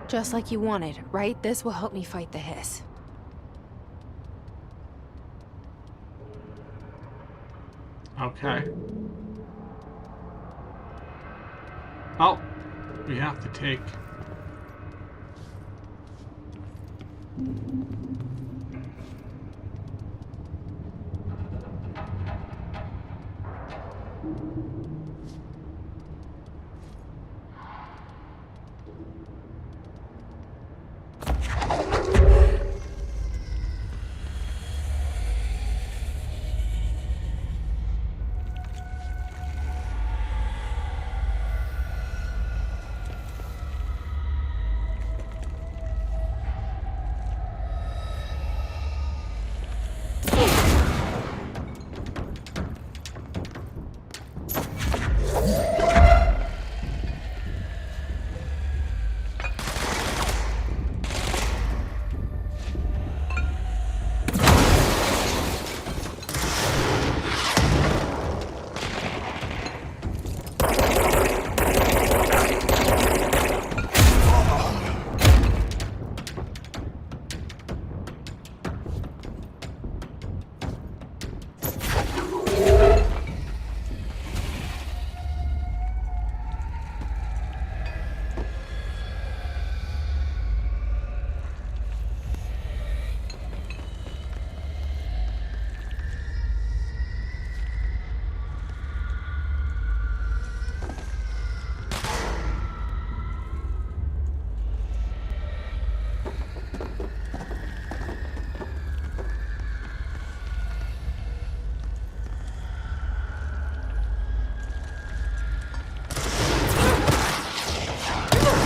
Just like you wanted, right? This will help me fight the hiss. Okay. Oh, we have to take...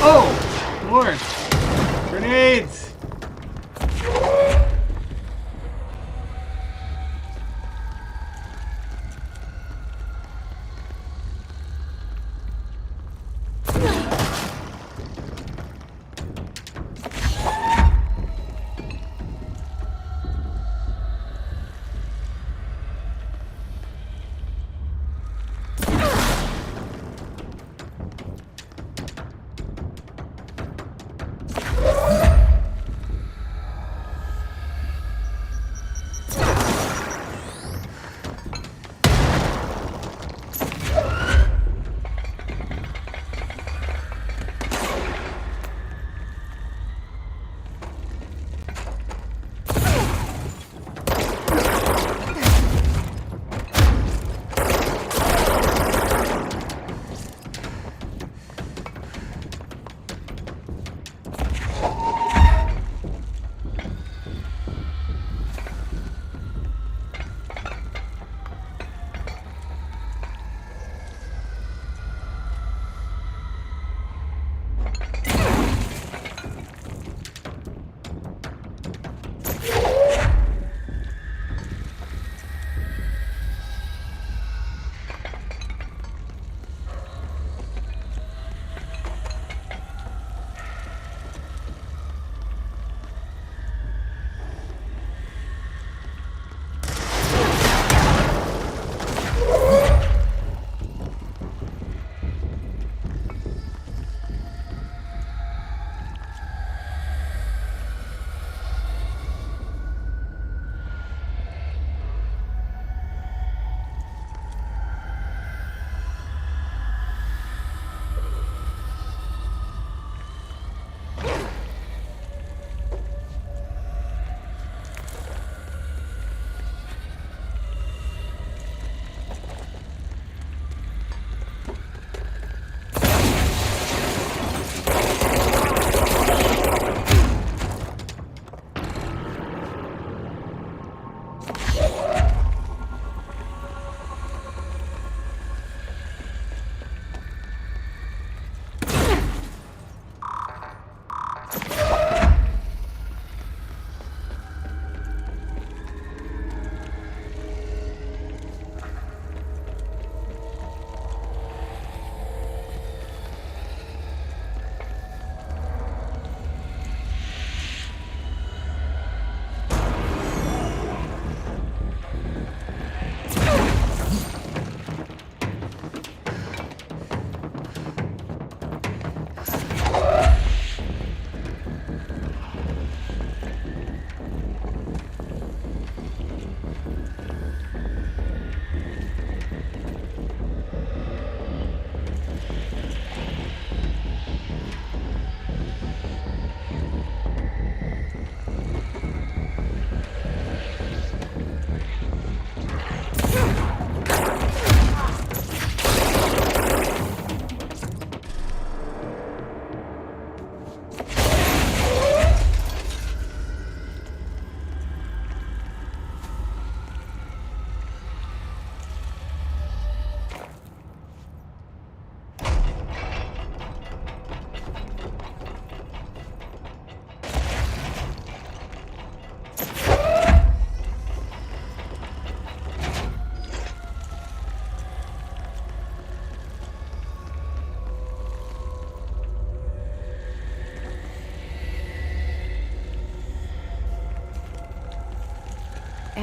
Oh, Lord! Grenades!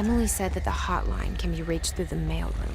Emily said that the hotline can be reached through the mailroom.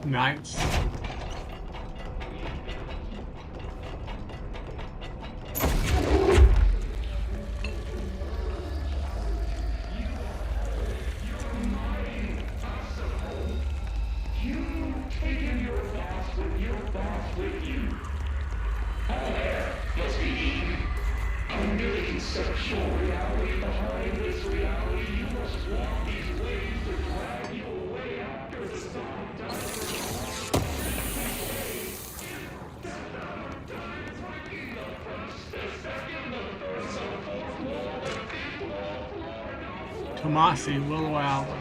Nice. Tomasi, Willow Allen.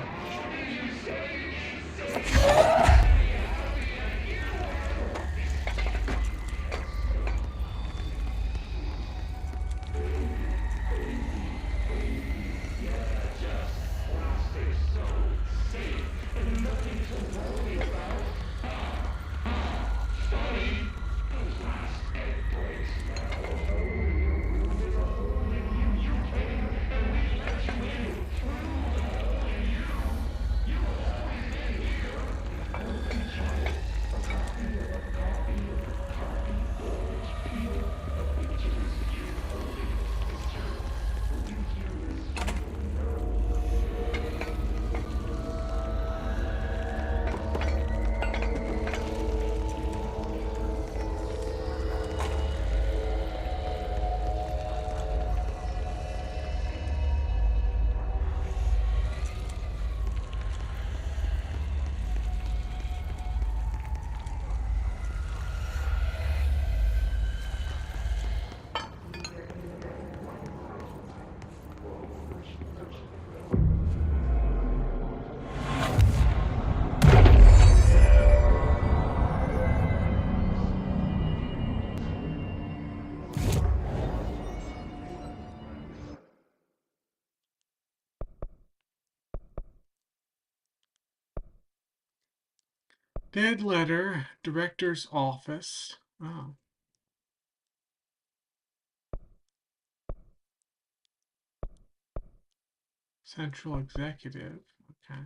Dead letter, director's office. Oh. Central executive. Okay.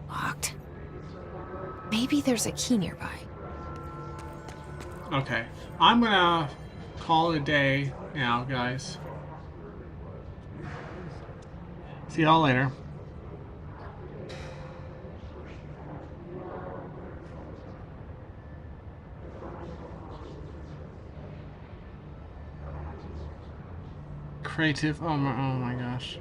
Locked. Maybe there's a key nearby. Okay. I'm gonna call it a day now, guys. See y'all later. Creative. Oh my gosh.